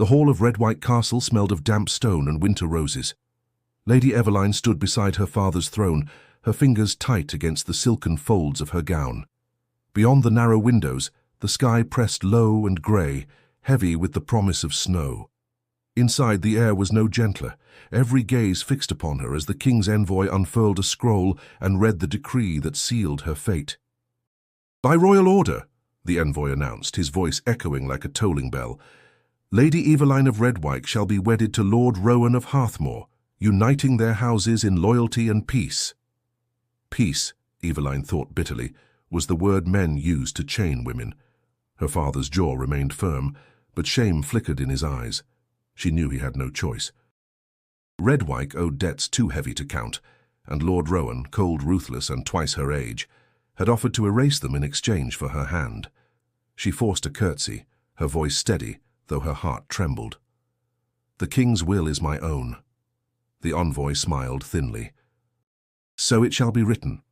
The hall of Redwyke Castle smelled of damp stone and winter roses. Lady Eveline stood beside her father's throne, her fingers tight against the silken folds of her gown. Beyond the narrow windows, the sky pressed low and grey, heavy with the promise of snow. Inside, the air was no gentler, every gaze fixed upon her as the king's envoy unfurled a scroll and read the decree that sealed her fate. "By royal order," the envoy announced, his voice echoing like a tolling bell, "Lady Eveline of Redwyke shall be wedded to Lord Rowan of Hearthmore, uniting their houses in loyalty and peace." Peace, Eveline thought bitterly, was the word men used to chain women. Her father's jaw remained firm, but shame flickered in his eyes. She knew he had no choice. Redwyke owed debts too heavy to count, and Lord Rowan, cold, ruthless, and twice her age, had offered to erase them in exchange for her hand. She forced a curtsy, her voice steady, though her heart trembled. "The king's will is my own." The envoy smiled thinly. "So it shall be written."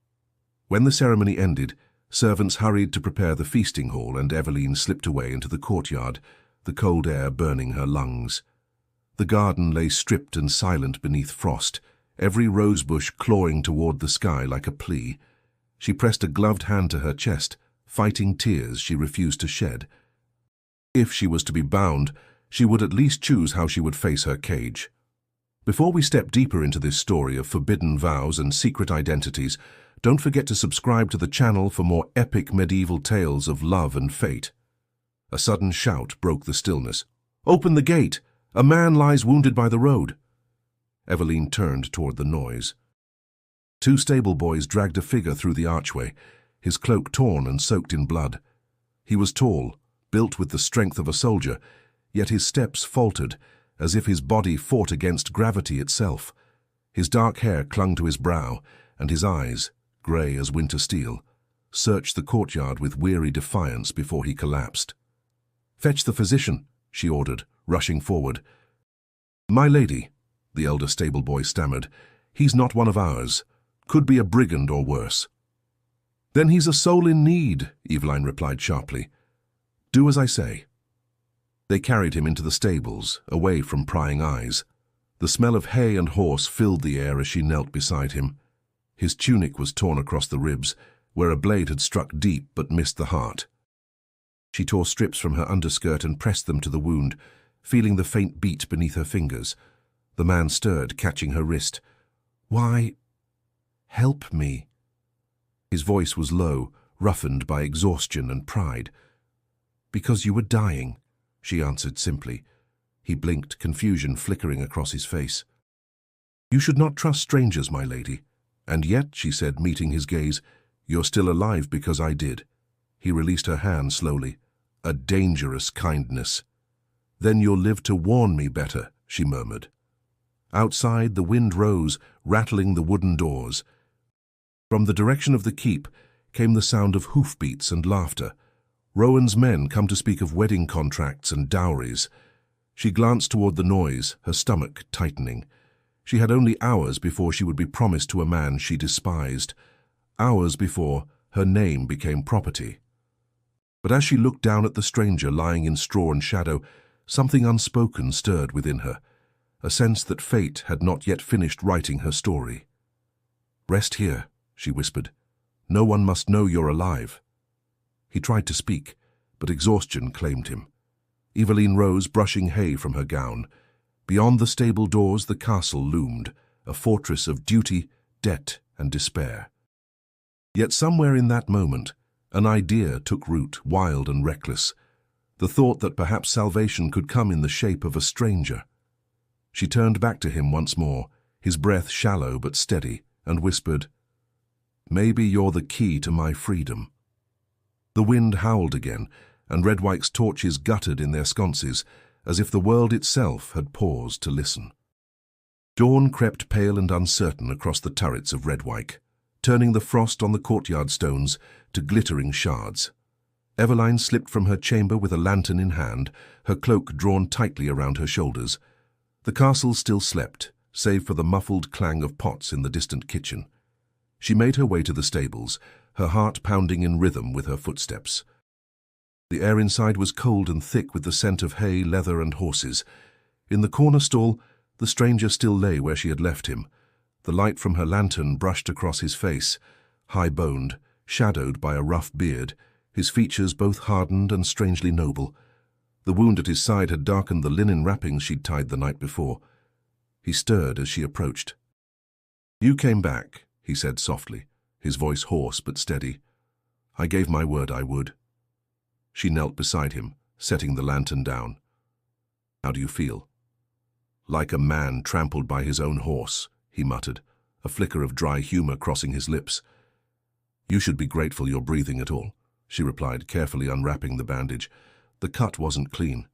When the ceremony ended, servants hurried to prepare the feasting hall, and Eveline slipped away into the courtyard, the cold air burning her lungs. The garden lay stripped and silent beneath frost, every rosebush clawing toward the sky like a plea. She pressed a gloved hand to her chest, fighting tears she refused to shed. If she was to be bound, she would at least choose how she would face her cage. Before we step deeper into this story of forbidden vows and secret identities, don't forget to subscribe to the channel for more epic medieval tales of love and fate. A sudden shout broke the stillness. "Open the gate! A man lies wounded by the road." Eveline turned toward the noise. Two stable boys dragged a figure through the archway, his cloak torn and soaked in blood. He was tall, built with the strength of a soldier, yet his steps faltered, as if his body fought against gravity itself. His dark hair clung to his brow, and his eyes, grey as winter steel, searched the courtyard with weary defiance before he collapsed. "Fetch the physician," she ordered, rushing forward. "My lady," the elder stable boy stammered, "he's not one of ours. Could be a brigand or worse." "Then he's a soul in need," Eveline replied sharply. "Do as I say." They carried him into the stables, away from prying eyes. The smell of hay and horse filled the air as she knelt beside him. His tunic was torn across the ribs, where a blade had struck deep but missed the heart. She tore strips from her underskirt and pressed them to the wound, feeling the faint beat beneath her fingers. The man stirred, catching her wrist. "Why, help me." His voice was low, roughened by exhaustion and pride. "Because you were dying," she answered simply. He blinked, confusion flickering across his face. "You should not trust strangers, my lady. And yet," she said, meeting his gaze, "you're still alive because I did." He released her hand slowly. "A dangerous kindness." "Then you'll live to warn me better," she murmured. Outside, the wind rose, rattling the wooden doors. From the direction of the keep came the sound of hoofbeats and laughter. Rowan's men come to speak of wedding contracts and dowries. She glanced toward the noise, her stomach tightening. She had only hours before she would be promised to a man she despised. Hours before her name became property. But as she looked down at the stranger lying in straw and shadow, something unspoken stirred within her, a sense that fate had not yet finished writing her story. "Rest here," she whispered. "No one must know you're alive." He tried to speak, but exhaustion claimed him. Eveline rose, brushing hay from her gown. Beyond the stable doors the castle loomed, a fortress of duty, debt, and despair. Yet somewhere in that moment, an idea took root, wild and reckless. The thought that perhaps salvation could come in the shape of a stranger. She turned back to him once more, his breath shallow but steady, and whispered, "Maybe you're the key to my freedom." The wind howled again, and Redwyke's torches guttered in their sconces, as if the world itself had paused to listen. Dawn crept pale and uncertain across the turrets of Redwyke, turning the frost on the courtyard stones to glittering shards. Eveline slipped from her chamber with a lantern in hand, her cloak drawn tightly around her shoulders. The castle still slept, save for the muffled clang of pots in the distant kitchen. She made her way to the stables, her heart pounding in rhythm with her footsteps. The air inside was cold and thick with the scent of hay, leather, and horses. In the corner stall, the stranger still lay where she had left him. The light from her lantern brushed across his face, high-boned, shadowed by a rough beard, his features both hardened and strangely noble. The wound at his side had darkened the linen wrappings she'd tied the night before. He stirred as she approached. "You came back," he said softly, his voice hoarse but steady. "I gave my word I would." She knelt beside him, setting the lantern down. "How do you feel?" "Like a man trampled by his own horse," he muttered, a flicker of dry humor crossing his lips. "You should be grateful you're breathing at all," she replied, carefully unwrapping the bandage. The cut wasn't clean.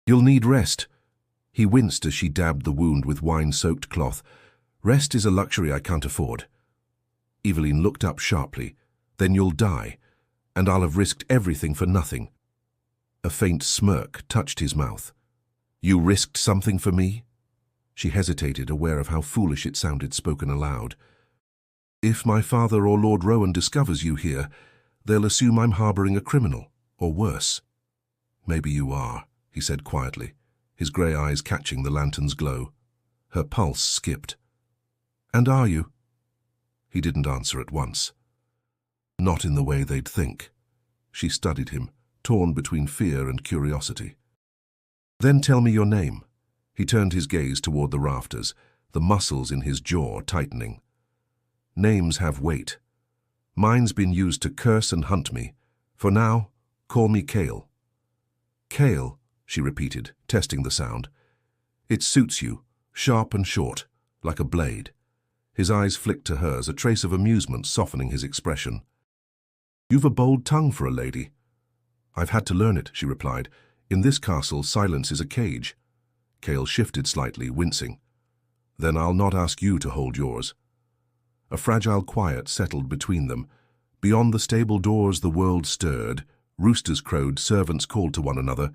"You'll need rest." He winced as she dabbed the wound with wine-soaked cloth. "Rest is a luxury I can't afford." Eveline looked up sharply. "Then you'll die, and I'll have risked everything for nothing." A faint smirk touched his mouth. "You risked something for me?" She hesitated, aware of how foolish it sounded spoken aloud. "If my father or Lord Rowan discovers you here, they'll assume I'm harboring a criminal, or worse." "Maybe you are," he said quietly, his grey eyes catching the lantern's glow. Her pulse skipped. "And are you?" He didn't answer at once. "Not in the way they'd think." She studied him, torn between fear and curiosity. "Then tell me your name." He turned his gaze toward the rafters, the muscles in his jaw tightening. "Names have weight. Mine's been used to curse and hunt me. For now, call me Kale." "Kale," she repeated, testing the sound. "It suits you, sharp and short, like a blade." His eyes flicked to hers, a trace of amusement softening his expression. "You've a bold tongue for a lady." "I've had to learn it," she replied. "In this castle, silence is a cage." Kale shifted slightly, wincing. "Then I'll not ask you to hold yours." A fragile quiet settled between them. Beyond the stable doors the world stirred. Roosters crowed, servants called to one another,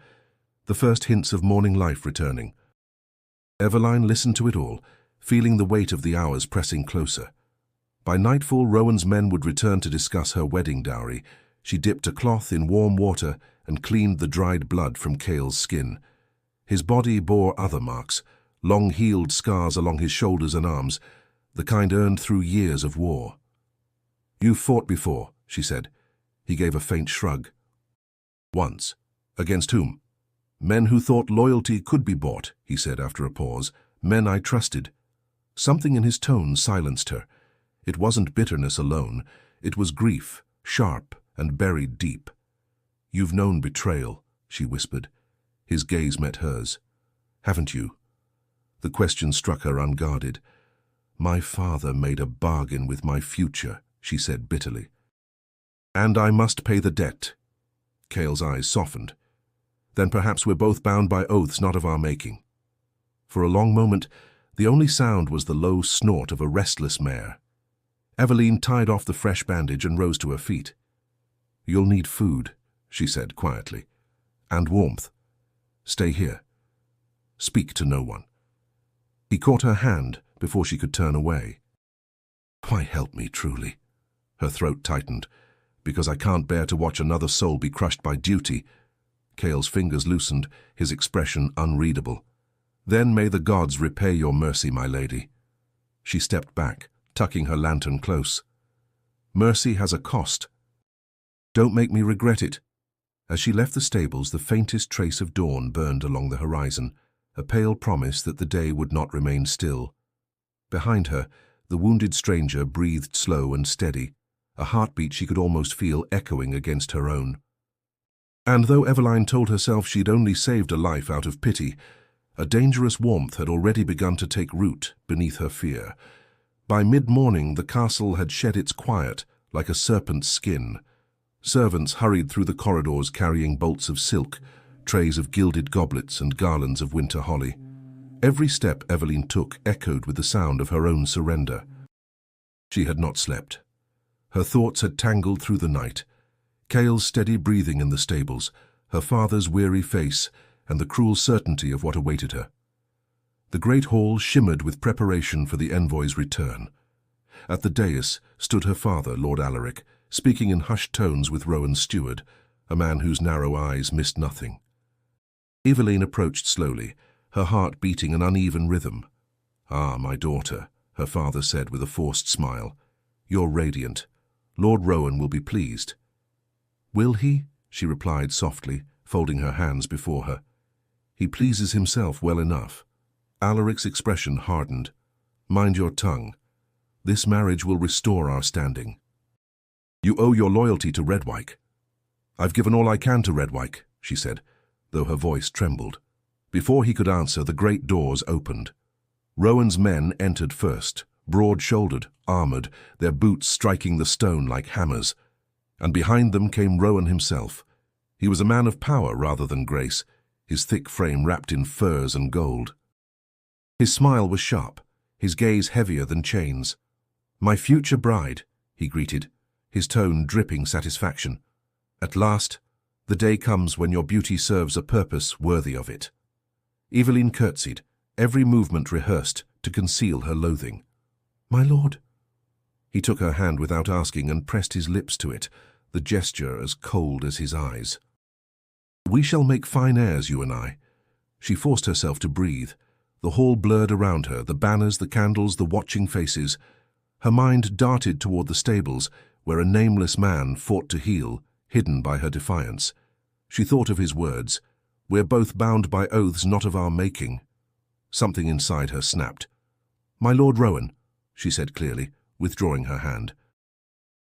the first hints of morning life returning. Eveline listened to it all, feeling the weight of the hours pressing closer. By nightfall, Rowan's men would return to discuss her wedding dowry. She dipped a cloth in warm water and cleaned the dried blood from Kale's skin. His body bore other marks, long healed scars along his shoulders and arms, the kind earned through years of war. "You've fought before," she said. He gave a faint shrug. "Once. Against whom?" "Men who thought loyalty could be bought," he said after a pause. "Men I trusted." Something in his tone silenced her. It wasn't bitterness alone. It was grief, sharp and buried deep. "You've known betrayal," she whispered. His gaze met hers. "Haven't you?" The question struck her unguarded. "My father made a bargain with my future," she said bitterly. "And I must pay the debt." Kale's eyes softened. "Then perhaps we're both bound by oaths not of our making." For a long moment, the only sound was the low snort of a restless mare. Eveline tied off the fresh bandage and rose to her feet. "You'll need food," she said quietly, "and warmth. Stay here. Speak to no one." He caught her hand before she could turn away. "Why help me, truly?" Her throat tightened. "Because I can't bear to watch another soul be crushed by duty." Kale's fingers loosened, his expression unreadable. "Then may the gods repay your mercy, my lady." She stepped back, tucking her lantern close. "Mercy has a cost. Don't make me regret it." As she left the stables, the faintest trace of dawn burned along the horizon, a pale promise that the day would not remain still. Behind her, the wounded stranger breathed slow and steady, a heartbeat she could almost feel echoing against her own. And though Eveline told herself she'd only saved a life out of pity, a dangerous warmth had already begun to take root beneath her fear. By mid-morning, the castle had shed its quiet like a serpent's skin. Servants hurried through the corridors carrying bolts of silk, trays of gilded goblets and garlands of winter holly. Every step Eveline took echoed with the sound of her own surrender. She had not slept. Her thoughts had tangled through the night. Kale's steady breathing in the stables, her father's weary face, and the cruel certainty of what awaited her. The great hall shimmered with preparation for the envoy's return. At the dais stood her father, Lord Alaric, speaking in hushed tones with Rowan's steward. a man whose narrow eyes missed nothing. Eveline approached slowly, her heart beating an uneven rhythm. "Ah, my daughter," her father said with a forced smile. "You're radiant. Lord Rowan will be pleased." "Will he?" she replied softly, folding her hands before her. "He pleases himself well enough." Alaric's expression hardened. "Mind your tongue. This marriage will restore our standing. You owe your loyalty to Redwyke." "I've given all I can to Redwyke," she said, though her voice trembled. Before he could answer, the great doors opened. Rowan's men entered first, broad-shouldered, armoured, their boots striking the stone like hammers. And behind them came Rowan himself. He was a man of power rather than grace, his thick frame wrapped in furs and gold. His smile was sharp, his gaze heavier than chains. "My future bride," he greeted, his tone dripping satisfaction. "At last, the day comes when your beauty serves a purpose worthy of it." Eveline curtsied, every movement rehearsed to conceal her loathing. "My lord." He took her hand without asking and pressed his lips to it, the gesture as cold as his eyes. "We shall make fine heirs, you and I." She forced herself to breathe. The hall blurred around her, the banners, the candles, the watching faces. Her mind darted toward the stables, where a nameless man fought to heal, hidden by her defiance. She thought of his words, "We're both bound by oaths not of our making." Something inside her snapped. "My Lord Rowan," she said clearly, withdrawing her hand.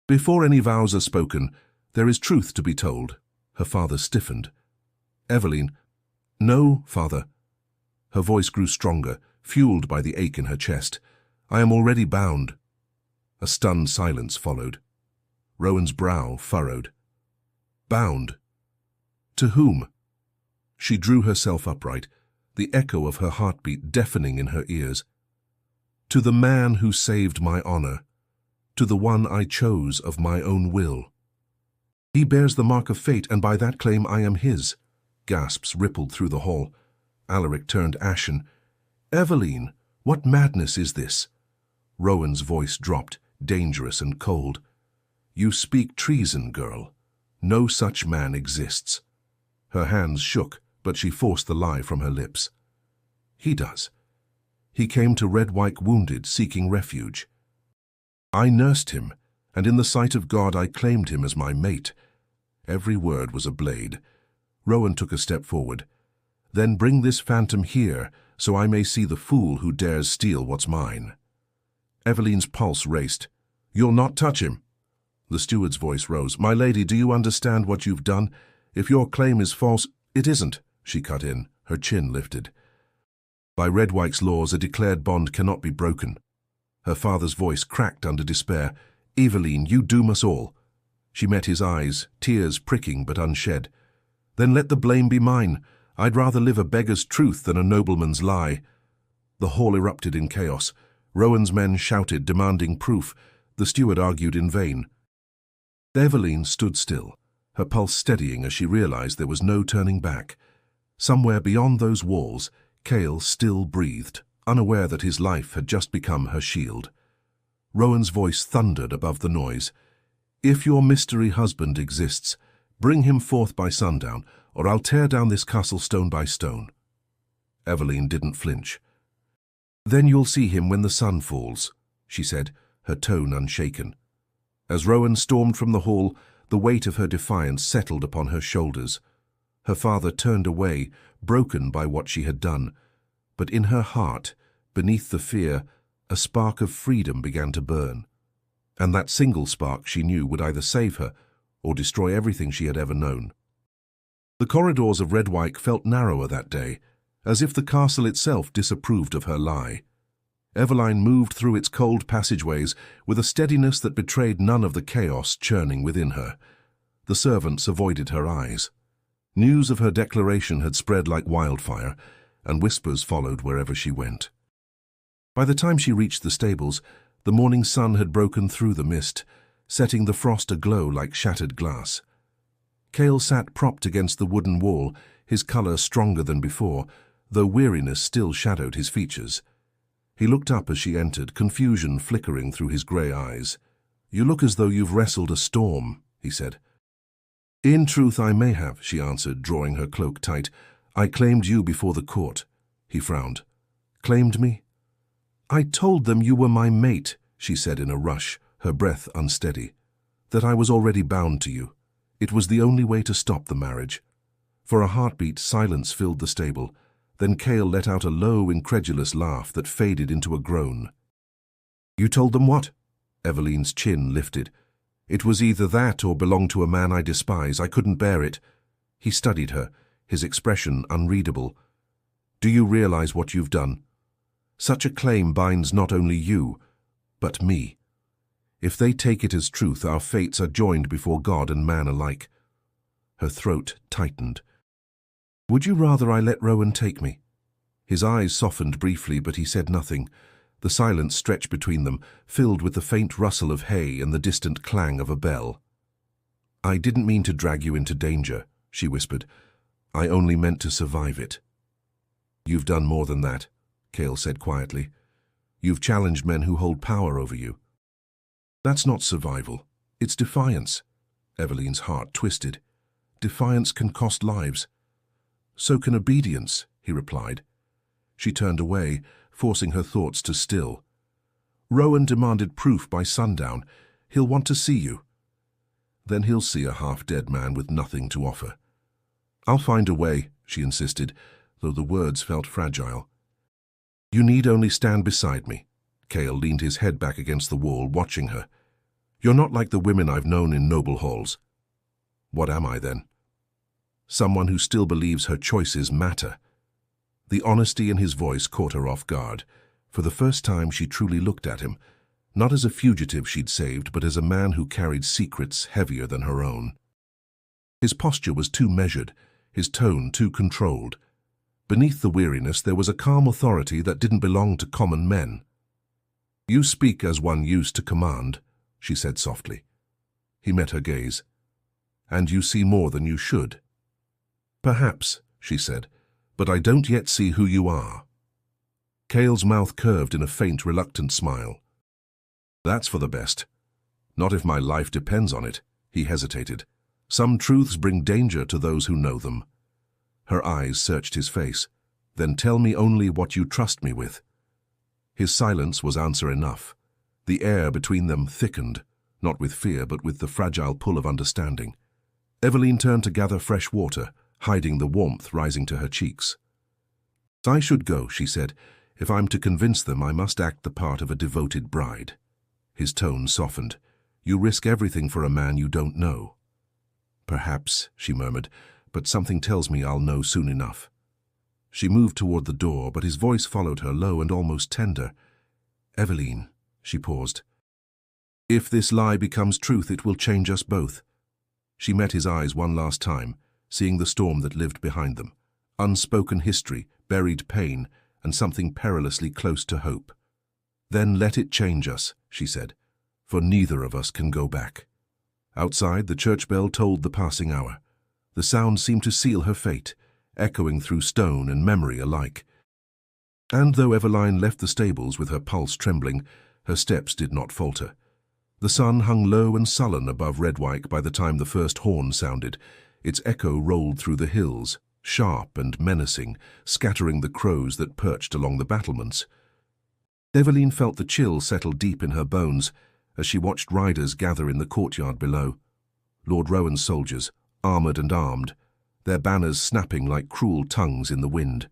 "Before any vows are spoken, there is truth to be told." Her father stiffened. "Eveline." "No, father." Her voice grew stronger, fueled by the ache in her chest. "I am already bound." A stunned silence followed. Rowan's brow furrowed. "Bound? To whom?" She drew herself upright, the echo of her heartbeat deafening in her ears. "To the man who saved my honor, to the one I chose of my own will. He bears the mark of fate, and by that claim I am his." Gasps rippled through the hall. Alaric turned ashen. "Eveline, what madness is this?" Rowan's voice dropped, dangerous and cold. "You speak treason, girl. No such man exists." Her hands shook, but she forced the lie from her lips. "He does. He came to Redwyke wounded, seeking refuge. I nursed him, and in the sight of God I claimed him as my mate." Every word was a blade. Rowan took a step forward. "Then bring this phantom here, so I may see the fool who dares steal what's mine." Eveline's pulse raced. "You'll not touch him." The steward's voice rose. "My lady, do you understand what you've done? If your claim is false—" "It isn't," she cut in, her chin lifted. "By Redwyke's laws, a declared bond cannot be broken." Her father's voice cracked under despair. "Eveline, you doom us all." She met his eyes, tears pricking but unshed. "Then let the blame be mine. I'd rather live a beggar's truth than a nobleman's lie." The hall erupted in chaos. Rowan's men shouted, demanding proof. The steward argued in vain. Eveline stood still, her pulse steadying as she realized there was no turning back. Somewhere beyond those walls, Cale still breathed, unaware that his life had just become her shield. Rowan's voice thundered above the noise. "If your mystery husband exists, bring him forth by sundown, or I'll tear down this castle stone by stone." Eveline didn't flinch. "Then you'll see him when the sun falls," she said, her tone unshaken. As Rowan stormed from the hall, the weight of her defiance settled upon her shoulders. Her father turned away, broken by what she had done. But in her heart, beneath the fear, a spark of freedom began to burn. And that single spark, she knew, would either save her or destroy everything she had ever known. The corridors of Redwyke felt narrower that day, as if the castle itself disapproved of her lie. Eveline moved through its cold passageways with a steadiness that betrayed none of the chaos churning within her. The servants avoided her eyes. News of her declaration had spread like wildfire, and whispers followed wherever she went. By the time she reached the stables, the morning sun had broken through the mist, setting the frost aglow like shattered glass. Cale sat propped against the wooden wall, his colour stronger than before, though weariness still shadowed his features. He looked up as she entered, confusion flickering through his grey eyes. "You look as though you've wrestled a storm," he said. In truth, I may have, she answered, drawing her cloak tight. I claimed you before the court. He frowned. Claimed me? I told them you were my mate, she said in a rush, her breath unsteady. That I was already bound to you. It was the only way to stop the marriage. For a heartbeat, silence filled the stable. Then Cale let out a low, incredulous laugh that faded into a groan. You told them what? Eveline's chin lifted. It was either that or belong to a man I despise. I couldn't bear it. He studied her, his expression unreadable. Do you realize what you've done? Such a claim binds not only you, but me. If they take it as truth, our fates are joined before God and man alike. Her throat tightened. Would you rather I let Rowan take me? His eyes softened briefly, but he said nothing. The silence stretched between them, filled with the faint rustle of hay and the distant clang of a bell. I didn't mean to drag you into danger, she whispered. I only meant to survive it. You've done more than that, Cale said quietly. You've challenged men who hold power over you. That's not survival. It's defiance. Eveline's heart twisted. Defiance can cost lives. So can obedience, he replied. She turned away, forcing her thoughts to still. Rowan demanded proof by sundown. He'll want to see you. Then he'll see a half-dead man with nothing to offer. I'll find a way, she insisted, though the words felt fragile. You need only stand beside me. Cale leaned his head back against the wall, watching her. You're not like the women I've known in noble halls. What am I, then? Someone who still believes her choices matter. The honesty in his voice caught her off guard. For the first time she truly looked at him, not as a fugitive she'd saved, but as a man who carried secrets heavier than her own. His posture was too measured, his tone too controlled. Beneath the weariness there was a calm authority that didn't belong to common men. You speak as one used to command, she said softly. He met her gaze. And you see more than you should. Perhaps, she said, but I don't yet see who you are. Cale's mouth curved in a faint, reluctant smile. That's for the best. Not if my life depends on it, he hesitated. Some truths bring danger to those who know them. Her eyes searched his face. Then tell me only what you trust me with. His silence was answer enough. The air between them thickened, not with fear, but with the fragile pull of understanding. Eveline turned to gather fresh water, hiding the warmth rising to her cheeks. I should go, she said. If I'm to convince them, I must act the part of a devoted bride. His tone softened. You risk everything for a man you don't know. Perhaps, she murmured, but something tells me I'll know soon enough. She moved toward the door, but his voice followed her, low and almost tender. Eveline, she paused. If this lie becomes truth, it will change us both. She met his eyes one last time, seeing the storm that lived behind them. Unspoken history, buried pain, and something perilously close to hope. Then let it change us, she said, for neither of us can go back. Outside, the church bell tolled the passing hour. The sound seemed to seal her fate, echoing through stone and memory alike. And though Eveline left the stables with her pulse trembling, her steps did not falter. The sun hung low and sullen above Redwyke by the time the first horn sounded. Its echo rolled through the hills, sharp and menacing, scattering the crows that perched along the battlements. Eveline felt the chill settle deep in her bones as she watched riders gather in the courtyard below. Lord Rowan's soldiers, armoured and armed, their banners snapping like cruel tongues in the wind.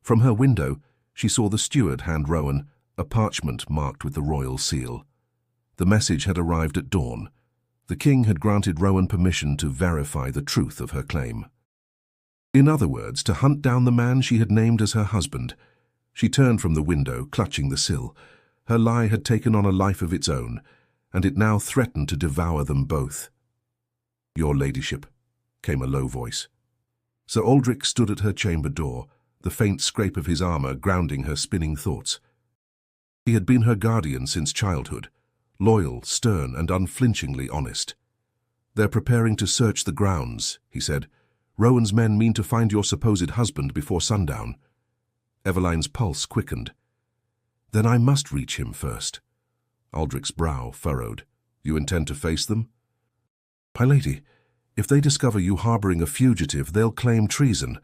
From her window, she saw the steward hand Rowan a parchment marked with the royal seal. The message had arrived at dawn. The king had granted Rowan permission to verify the truth of her claim. In other words, to hunt down the man she had named as her husband. She turned from the window, clutching the sill. Her lie had taken on a life of its own, and it now threatened to devour them both. Your ladyship, came a low voice. Sir Aldrich stood at her chamber door, the faint scrape of his armour grounding her spinning thoughts. He had been her guardian since childhood, loyal, stern, and unflinchingly honest. They're preparing to search the grounds, he said. Rowan's men mean to find your supposed husband before sundown. Eveline's pulse quickened. Then I must reach him first. Aldrich's brow furrowed. You intend to face them? My lady, If they discover you harboring a fugitive, they'll claim treason.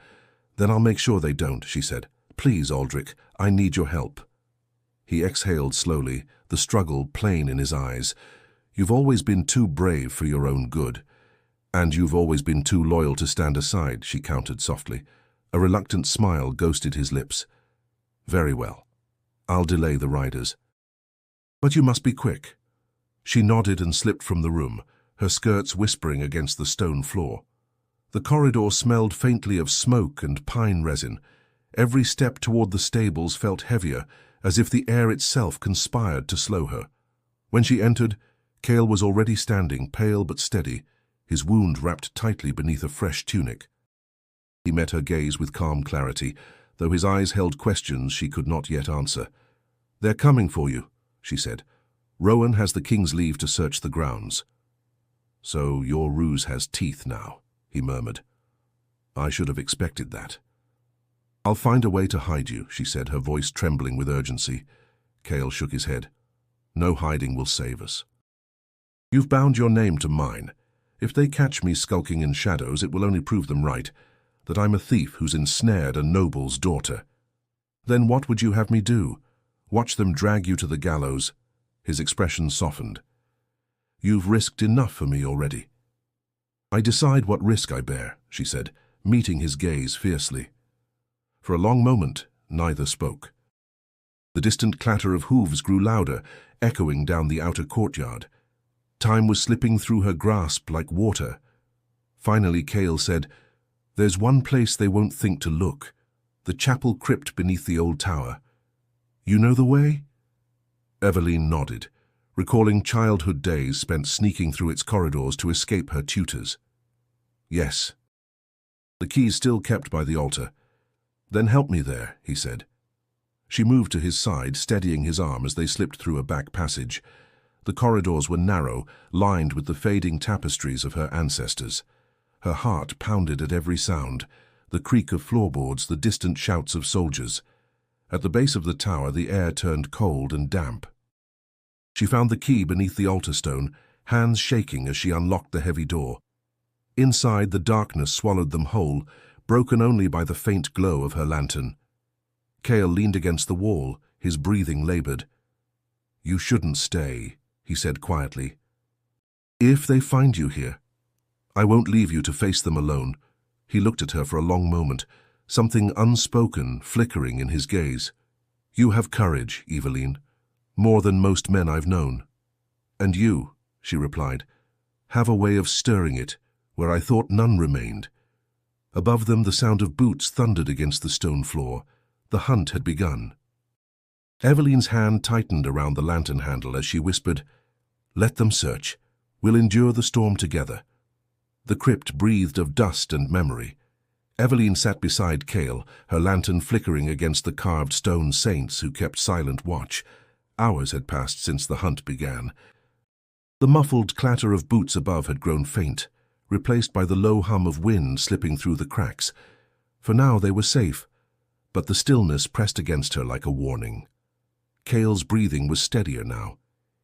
Then I'll make sure they don't, she said. Please, Aldrich, I need your help. He exhaled slowly, the struggle plain in his eyes. You've always been too brave for your own good. And you've always been too loyal to stand aside, she countered softly. A reluctant smile ghosted his lips. Very well. I'll delay the riders. But you must be quick. She nodded and slipped from the room, her skirts whispering against the stone floor. The corridor smelled faintly of smoke and pine resin. Every step toward the stables felt heavier, as if the air itself conspired to slow her. When she entered, Cale was already standing, pale but steady, his wound wrapped tightly beneath a fresh tunic. He met her gaze with calm clarity, though his eyes held questions she could not yet answer. They're coming for you, she said. Rowan has the king's leave to search the grounds. So your ruse has teeth now, he murmured. I should have expected that. I'll find a way to hide you, she said, her voice trembling with urgency. Cale shook his head. No hiding will save us. You've bound your name to mine. If they catch me skulking in shadows, it will only prove them right, that I'm a thief who's ensnared a noble's daughter. Then what would you have me do? Watch them drag you to the gallows? His expression softened. You've risked enough for me already. I decide what risk I bear, she said, meeting his gaze fiercely. For a long moment, neither spoke. The distant clatter of hooves grew louder, echoing down the outer courtyard. Time was slipping through her grasp like water. Finally, Cale said, There's one place they won't think to look, the chapel crypt beneath the old tower. You know the way? Eveline nodded, recalling childhood days spent sneaking through its corridors to escape her tutors. Yes. The keys still kept by the altar. Then help me there, he said. She moved to his side, steadying his arm as they slipped through a back passage. The corridors were narrow, lined with the fading tapestries of her ancestors. Her heart pounded at every sound, the creak of floorboards, the distant shouts of soldiers. At the base of the tower, the air turned cold and damp. She found the key beneath the altar stone, hands shaking as she unlocked the heavy door. Inside, the darkness swallowed them whole, broken only by the faint glow of her lantern. Cale leaned against the wall, his breathing labored. You shouldn't stay, he said quietly. If they find you here, I won't leave you to face them alone. He looked at her for a long moment, something unspoken flickering in his gaze. You have courage, Eveline, more than most men I've known. And you, she replied, have a way of stirring it, where I thought none remained. Above them the sound of boots thundered against the stone floor. The hunt had begun. Eveline's hand tightened around the lantern handle as she whispered, Let them search. We'll endure the storm together. The crypt breathed of dust and memory. Eveline sat beside Cale, her lantern flickering against the carved stone saints who kept silent watch. Hours had passed since the hunt began. The muffled clatter of boots above had grown faint, replaced by the low hum of wind slipping through the cracks. For now they were safe, but the stillness pressed against her like a warning. Cale's breathing was steadier now.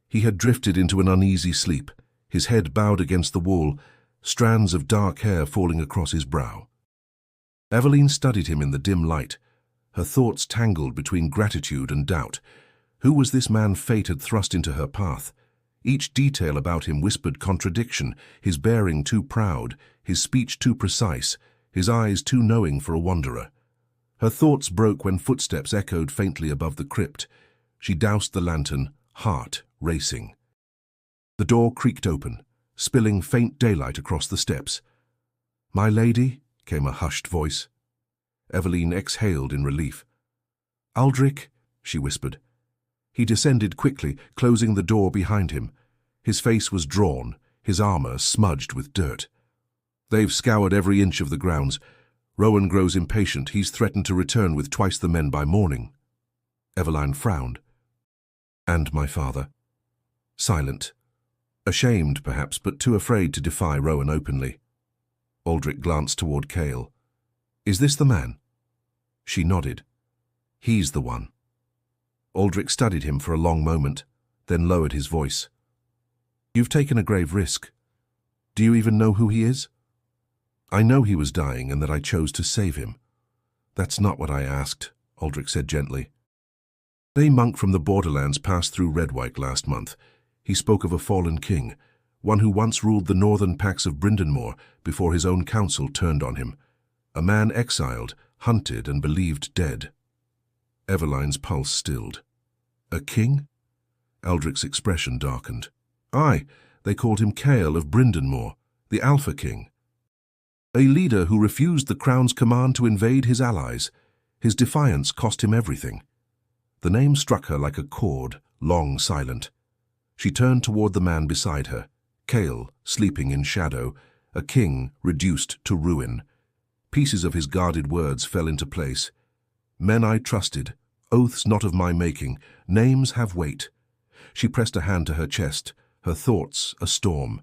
He had drifted into an uneasy sleep, his head bowed against the wall, strands of dark hair falling across his brow. Eveline studied him in the dim light, her thoughts tangled between gratitude and doubt. Who was this man fate had thrust into her path? Each detail about him whispered contradiction, his bearing too proud, his speech too precise, his eyes too knowing for a wanderer. Her thoughts broke when footsteps echoed faintly above the crypt. She doused the lantern, heart racing. The door creaked open, spilling faint daylight across the steps. My lady, came a hushed voice. Eveline exhaled in relief. Aldrich, she whispered. He descended quickly, closing the door behind him. His face was drawn, his armor smudged with dirt. They've scoured every inch of the grounds. Rowan grows impatient. He's threatened to return with twice the men by morning. Eveline frowned. And my father? Silent. Ashamed, perhaps, but too afraid to defy Rowan openly. Aldrich glanced toward Cale. Is this the man? She nodded. He's the one. Aldrich studied him for a long moment, then lowered his voice. You've taken a grave risk. Do you even know who he is? I know he was dying and that I chose to save him. That's not what I asked, Aldrich said gently. A monk from the borderlands passed through Redwyke last month. He spoke of a fallen king, one who once ruled the northern packs of Brindenmoor before his own council turned on him. A man exiled, hunted and believed dead. Eveline's pulse stilled. A king? Aldrich's expression darkened. Aye, they called him Cale of Brindenmoor, the Alpha King. A leader who refused the crown's command to invade his allies. His defiance cost him everything. The name struck her like a chord, long silent. She turned toward the man beside her, Cale, sleeping in shadow, a king reduced to ruin. Pieces of his guarded words fell into place. Men I trusted, oaths not of my making, names have weight. She pressed a hand to her chest, her thoughts a storm.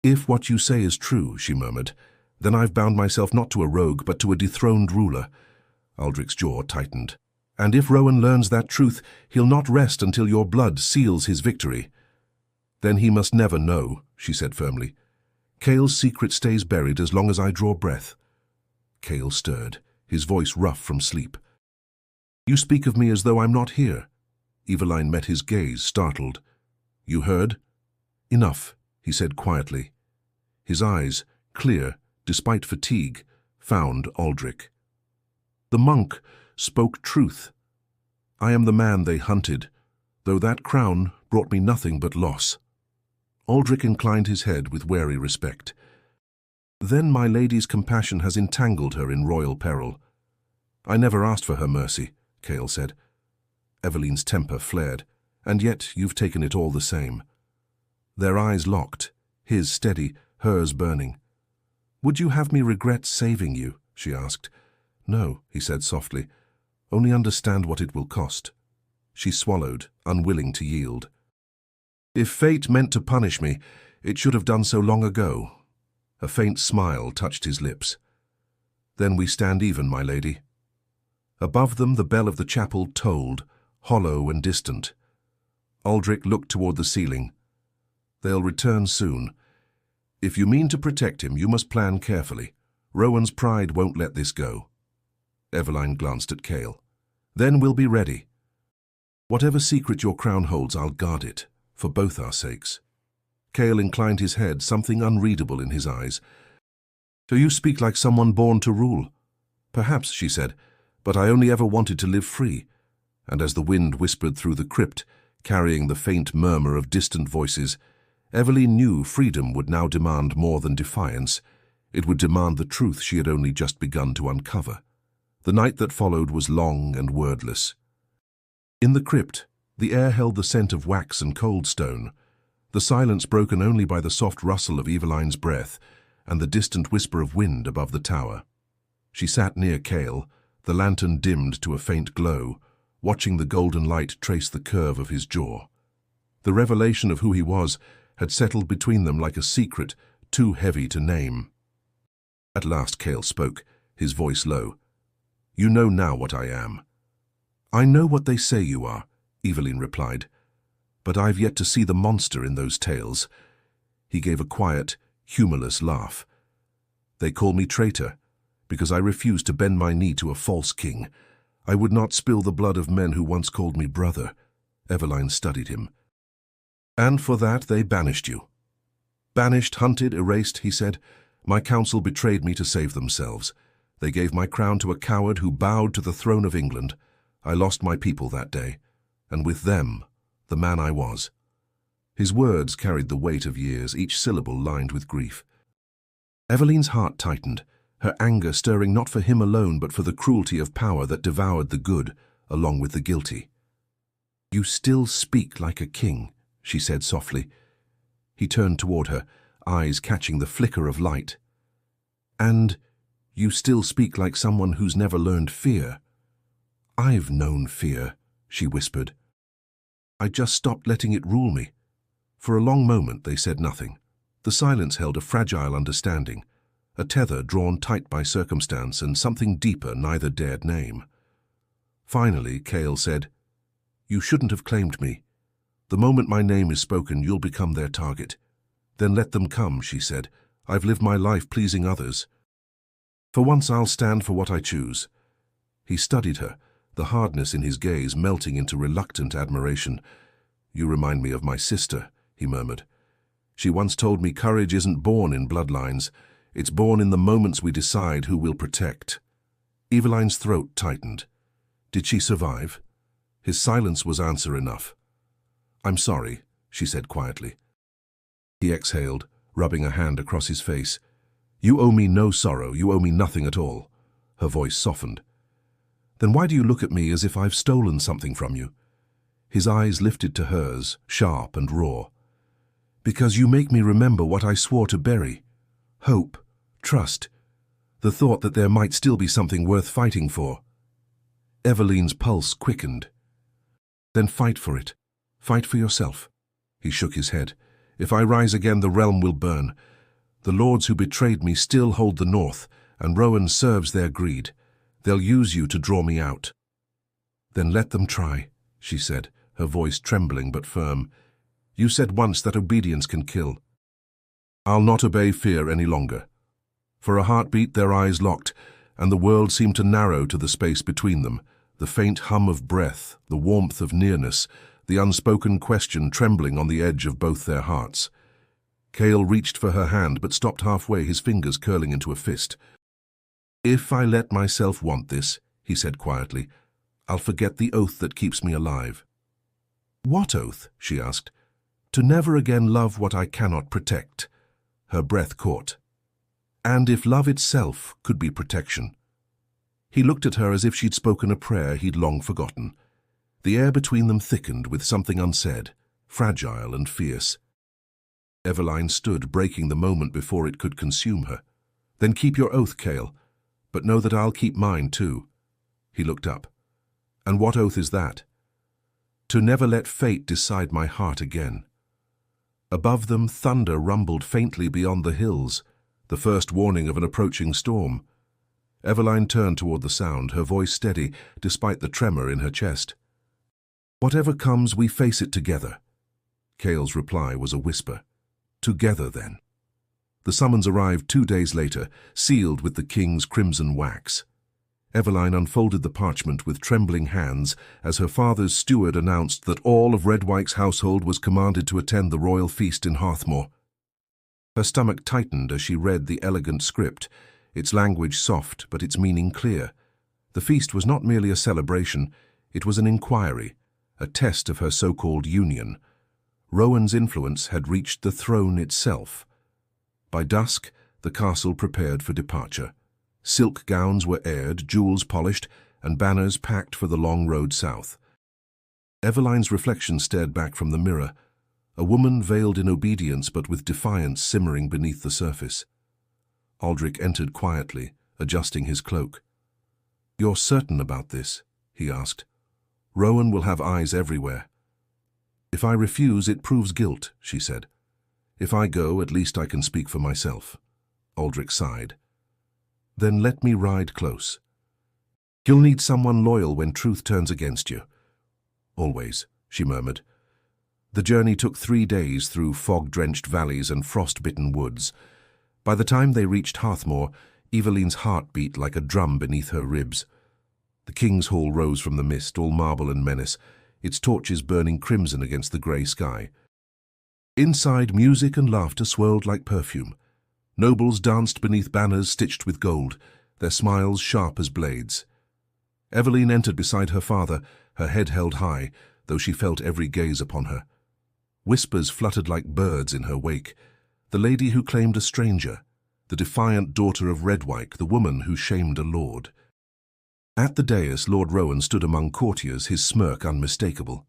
If what you say is true, she murmured, then I've bound myself not to a rogue but to a dethroned ruler. Aldrich's jaw tightened. And if Rowan learns that truth, he'll not rest until your blood seals his victory. Then he must never know, she said firmly. Cale's secret stays buried as long as I draw breath. Cale stirred, his voice rough from sleep. You speak of me as though I'm not here. Eveline met his gaze, startled. You heard? Enough, he said quietly. His eyes, clear, despite fatigue, found Aldrich. The monk spoke truth. I am the man they hunted, though that crown brought me nothing but loss. Aldrich inclined his head with wary respect. Then my lady's compassion has entangled her in royal peril. I never asked for her mercy, Cale said. Eveline's temper flared, and yet you've taken it all the same. Their eyes locked, his steady, hers burning. Would you have me regret saving you? She asked. No, he said softly. Only understand what it will cost. She swallowed, unwilling to yield. If fate meant to punish me, it should have done so long ago. A faint smile touched his lips. Then we stand even, my lady. Above them the bell of the chapel tolled, hollow and distant. Aldrich looked toward the ceiling. They'll return soon. If you mean to protect him, you must plan carefully. Rowan's pride won't let this go. Eveline glanced at Cale. Then we'll be ready. Whatever secret your crown holds, I'll guard it, for both our sakes. Cale inclined his head, something unreadable in his eyes. So you speak like someone born to rule. Perhaps, she said, but I only ever wanted to live free. And as the wind whispered through the crypt, carrying the faint murmur of distant voices, Eveline knew freedom would now demand more than defiance. It would demand the truth she had only just begun to uncover. The night that followed was long and wordless. In the crypt, the air held the scent of wax and cold stone, the silence broken only by the soft rustle of Eveline's breath and the distant whisper of wind above the tower. She sat near Cale, the lantern dimmed to a faint glow, watching the golden light trace the curve of his jaw. The revelation of who he was had settled between them like a secret too heavy to name. At last Cale spoke, his voice low. You know now what I am. I know what they say you are, Eveline replied, but I've yet to see the monster in those tales. He gave a quiet, humorless laugh. They call me traitor, because I refused to bend my knee to a false king. I would not spill the blood of men who once called me brother. Eveline studied him. And for that they banished you. Banished, hunted, erased, he said. My council betrayed me to save themselves. They gave my crown to a coward who bowed to the throne of England. I lost my people that day, and with them, the man I was. His words carried the weight of years, each syllable lined with grief. Eveline's heart tightened, her anger stirring not for him alone but for the cruelty of power that devoured the good, along with the guilty. You still speak like a king, she said softly. He turned toward her, eyes catching the flicker of light. And you still speak like someone who's never learned fear. I've known fear, she whispered. I just stopped letting it rule me. For a long moment they said nothing. The silence held a fragile understanding, a tether drawn tight by circumstance and something deeper neither dared name. Finally, Cale said, You shouldn't have claimed me. The moment my name is spoken, you'll become their target. Then let them come, she said. I've lived my life pleasing others. For once I'll stand for what I choose." He studied her, the hardness in his gaze melting into reluctant admiration. "You remind me of my sister," he murmured. "She once told me courage isn't born in bloodlines. It's born in the moments we decide who we'll protect." Eveline's throat tightened. Did she survive? His silence was answer enough. "I'm sorry," she said quietly. He exhaled, rubbing a hand across his face. "You owe me no sorrow, you owe me nothing at all." Her voice softened. "Then why do you look at me as if I've stolen something from you?" His eyes lifted to hers, sharp and raw. "Because you make me remember what I swore to bury. Hope, trust, the thought that there might still be something worth fighting for." Eveline's pulse quickened. "Then fight for it. Fight for yourself." He shook his head. "If I rise again, the realm will burn. The lords who betrayed me still hold the north, and Rowan serves their greed. They'll use you to draw me out." "Then let them try," she said, her voice trembling but firm. "You said once that obedience can kill." "I'll not obey fear any longer." For a heartbeat their eyes locked, and the world seemed to narrow to the space between them, the faint hum of breath, the warmth of nearness, the unspoken question trembling on the edge of both their hearts. Cale reached for her hand but stopped halfway, his fingers curling into a fist. "If I let myself want this," he said quietly, "I'll forget the oath that keeps me alive." "What oath?" she asked. "To never again love what I cannot protect." Her breath caught. "And if love itself could be protection." He looked at her as if she'd spoken a prayer he'd long forgotten. The air between them thickened with something unsaid, fragile and fierce. Eveline stood, breaking the moment before it could consume her. "Then keep your oath, Cale, but know that I'll keep mine too." He looked up. "And what oath is that?" "To never let fate decide my heart again." Above them, thunder rumbled faintly beyond the hills, the first warning of an approaching storm. Eveline turned toward the sound, her voice steady, despite the tremor in her chest. "Whatever comes, we face it together." Cale's reply was a whisper. "Together, then." The summons arrived 2 days later, sealed with the king's crimson wax. Eveline unfolded the parchment with trembling hands as her father's steward announced that all of Redwyke's household was commanded to attend the royal feast in Hearthmoor. Her stomach tightened as she read the elegant script, its language soft but its meaning clear. The feast was not merely a celebration, it was an inquiry, a test of her so-called union. Rowan's influence had reached the throne itself. By dusk, the castle prepared for departure. Silk gowns were aired, jewels polished, and banners packed for the long road south. Eveline's reflection stared back from the mirror, a woman veiled in obedience but with defiance simmering beneath the surface. Aldrich entered quietly, adjusting his cloak. "You're certain about this?" he asked. "Rowan will have eyes everywhere." "If I refuse, it proves guilt," she said. "If I go, at least I can speak for myself." Aldrich sighed. "Then let me ride close. You'll need someone loyal when truth turns against you." "Always," she murmured. The journey took 3 days through fog-drenched valleys and frost-bitten woods. By the time they reached Hearthmoor, Eveline's heart beat like a drum beneath her ribs. The King's Hall rose from the mist, all marble and menace, its torches burning crimson against the grey sky. Inside, music and laughter swirled like perfume. Nobles danced beneath banners stitched with gold, their smiles sharp as blades. Eveline entered beside her father, her head held high, though she felt every gaze upon her. Whispers fluttered like birds in her wake. The lady who claimed a stranger, the defiant daughter of Redwyke, the woman who shamed a lord. At the dais, Lord Rowan stood among courtiers, his smirk unmistakable.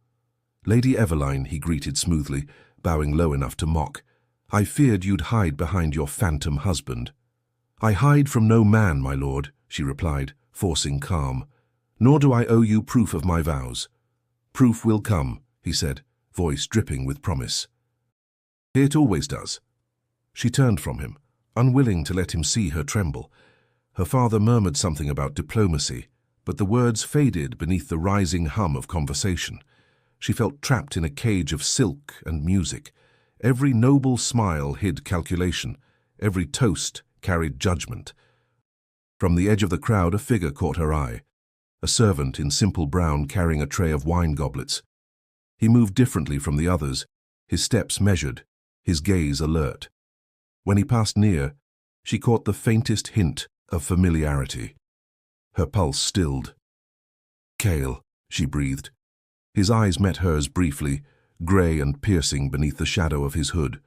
"Lady Eveline," he greeted smoothly, bowing low enough to mock. "I feared you'd hide behind your phantom husband." "I hide from no man, my lord," she replied, forcing calm. "Nor do I owe you proof of my vows." "Proof will come," he said, voice dripping with promise. "It always does." She turned from him, unwilling to let him see her tremble. Her father murmured something about diplomacy, but the words faded beneath the rising hum of conversation. She felt trapped in a cage of silk and music. Every noble smile hid calculation, Every toast carried judgment. From the edge of the crowd, a figure caught her eye. A servant in simple brown carrying a tray of wine goblets. He moved differently from the others, his steps measured, his gaze alert. When he passed near, she caught the faintest hint of familiarity. Her pulse stilled. "Cale," she breathed. His eyes met hers briefly, grey and piercing beneath the shadow of his hood.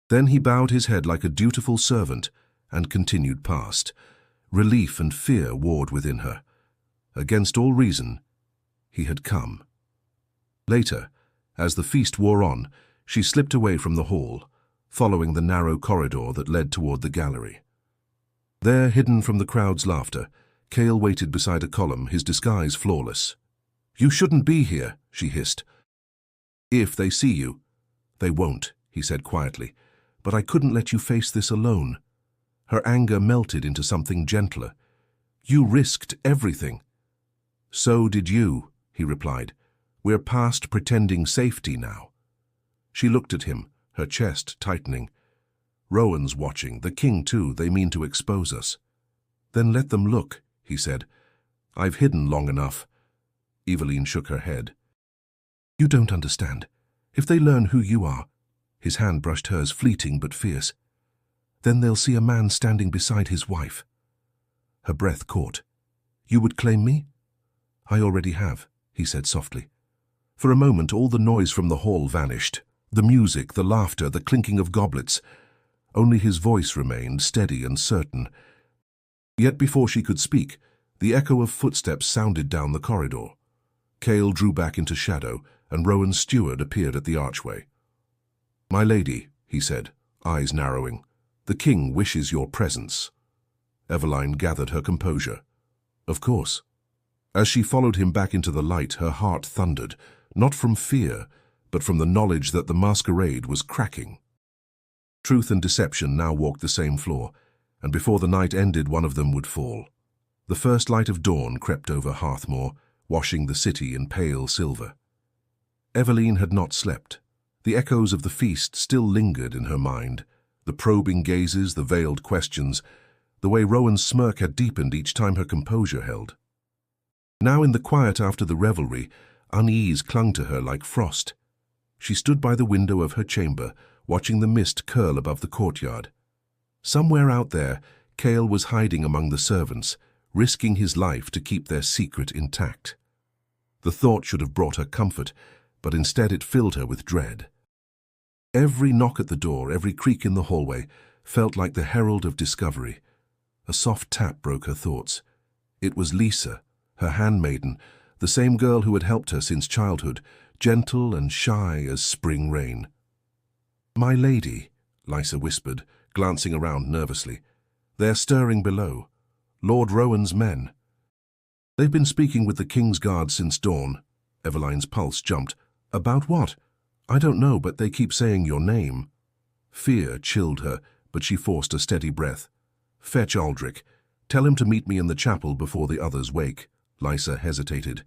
Then he bowed his head like a dutiful servant and continued past. Relief and fear warred within her. Against all reason, he had come. Later, as the feast wore on, she slipped away from the hall, following the narrow corridor that led toward the gallery. There, hidden from the crowd's laughter, Cale waited beside a column, his disguise flawless. "You shouldn't be here," she hissed. "If they see you." "They won't," he said quietly. "But I couldn't let you face this alone." Her anger melted into something gentler. "You risked everything." "So did you," he replied. "We're past pretending safety now." She looked at him, her chest tightening. "Rowan's watching, the king too. They mean to expose us." "Then let them look," he said. "I've hidden long enough." Eveline shook her head. "You don't understand. If they learn who you are," his hand brushed hers, fleeting but fierce, "then they'll see a man standing beside his wife." Her breath caught. "You would claim me?" "I already have," he said softly. For a moment all the noise from the hall vanished. The music, the laughter, the clinking of goblets. Only his voice remained, steady and certain. Yet before she could speak, the echo of footsteps sounded down the corridor. Cale drew back into shadow, and Rowan's steward appeared at the archway. "My lady," he said, eyes narrowing, "the king wishes your presence." Eveline gathered her composure. "Of course." As she followed him back into the light, her heart thundered, not from fear, but from the knowledge that the masquerade was cracking. Truth and deception now walked the same floor, and before the night ended one of them would fall. The first light of dawn crept over Hearthmore, washing the city in pale silver. Eveline had not slept. The echoes of the feast still lingered in her mind, the probing gazes, the veiled questions, the way Rowan's smirk had deepened each time her composure held. Now in the quiet after the revelry, unease clung to her like frost. She stood by the window of her chamber, watching the mist curl above the courtyard. Somewhere out there, Cale was hiding among the servants, risking his life to keep their secret intact. The thought should have brought her comfort, but instead it filled her with dread. Every knock at the door, every creak in the hallway, felt like the herald of discovery. A soft tap broke her thoughts. It was Lisa, her handmaiden, the same girl who had helped her since childhood, gentle and shy as spring rain. "My lady," Lisa whispered, glancing around nervously. "They're stirring below. Lord Rowan's men." "They've been speaking with the King's Guard since dawn." Eveline's pulse jumped. "About what?" "I don't know, but they keep saying your name." Fear chilled her, but she forced a steady breath. "Fetch Aldrich. Tell him to meet me in the chapel before the others wake." Lisa hesitated.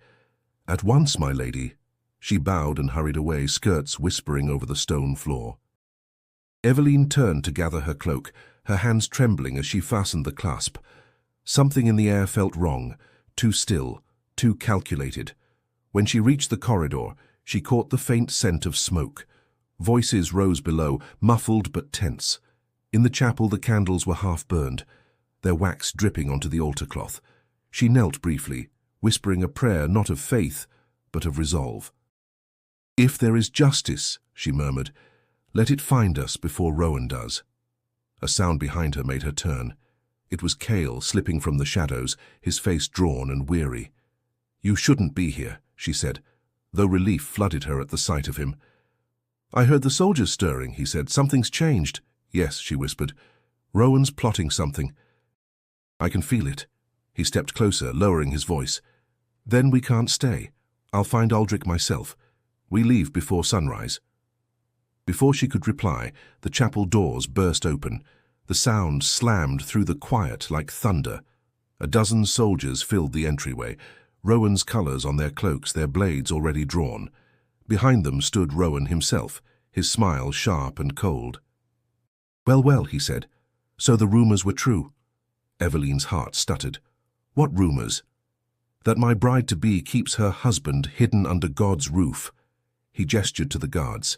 "At once, my lady." She bowed and hurried away, skirts whispering over the stone floor. Eveline turned to gather her cloak, her hands trembling as she fastened the clasp. Something in the air felt wrong, too still, too calculated. When she reached the corridor, she caught the faint scent of smoke. Voices rose below, muffled but tense. In the chapel the candles were half burned, their wax dripping onto the altar cloth. She knelt briefly, whispering a prayer not of faith, but of resolve. "If there is justice," she murmured, "let it find us before Rowan does." A sound behind her made her turn. It was Cale slipping from the shadows, his face drawn and weary. "You shouldn't be here," she said, though relief flooded her at the sight of him. "I heard the soldiers stirring," he said. "Something's changed." "Yes," she whispered. "Rowan's plotting something. I can feel it." He stepped closer, lowering his voice. "Then we can't stay. I'll find Aldrich myself. We leave before sunrise." Before she could reply, the chapel doors burst open. The sound slammed through the quiet like thunder. A dozen soldiers filled the entryway, Rowan's colours on their cloaks, their blades already drawn. Behind them stood Rowan himself, his smile sharp and cold. Well, well, he said. So the rumors were true. Eveline's heart stuttered. What rumors? That my bride-to-be keeps her husband hidden under God's roof. He gestured to the guards.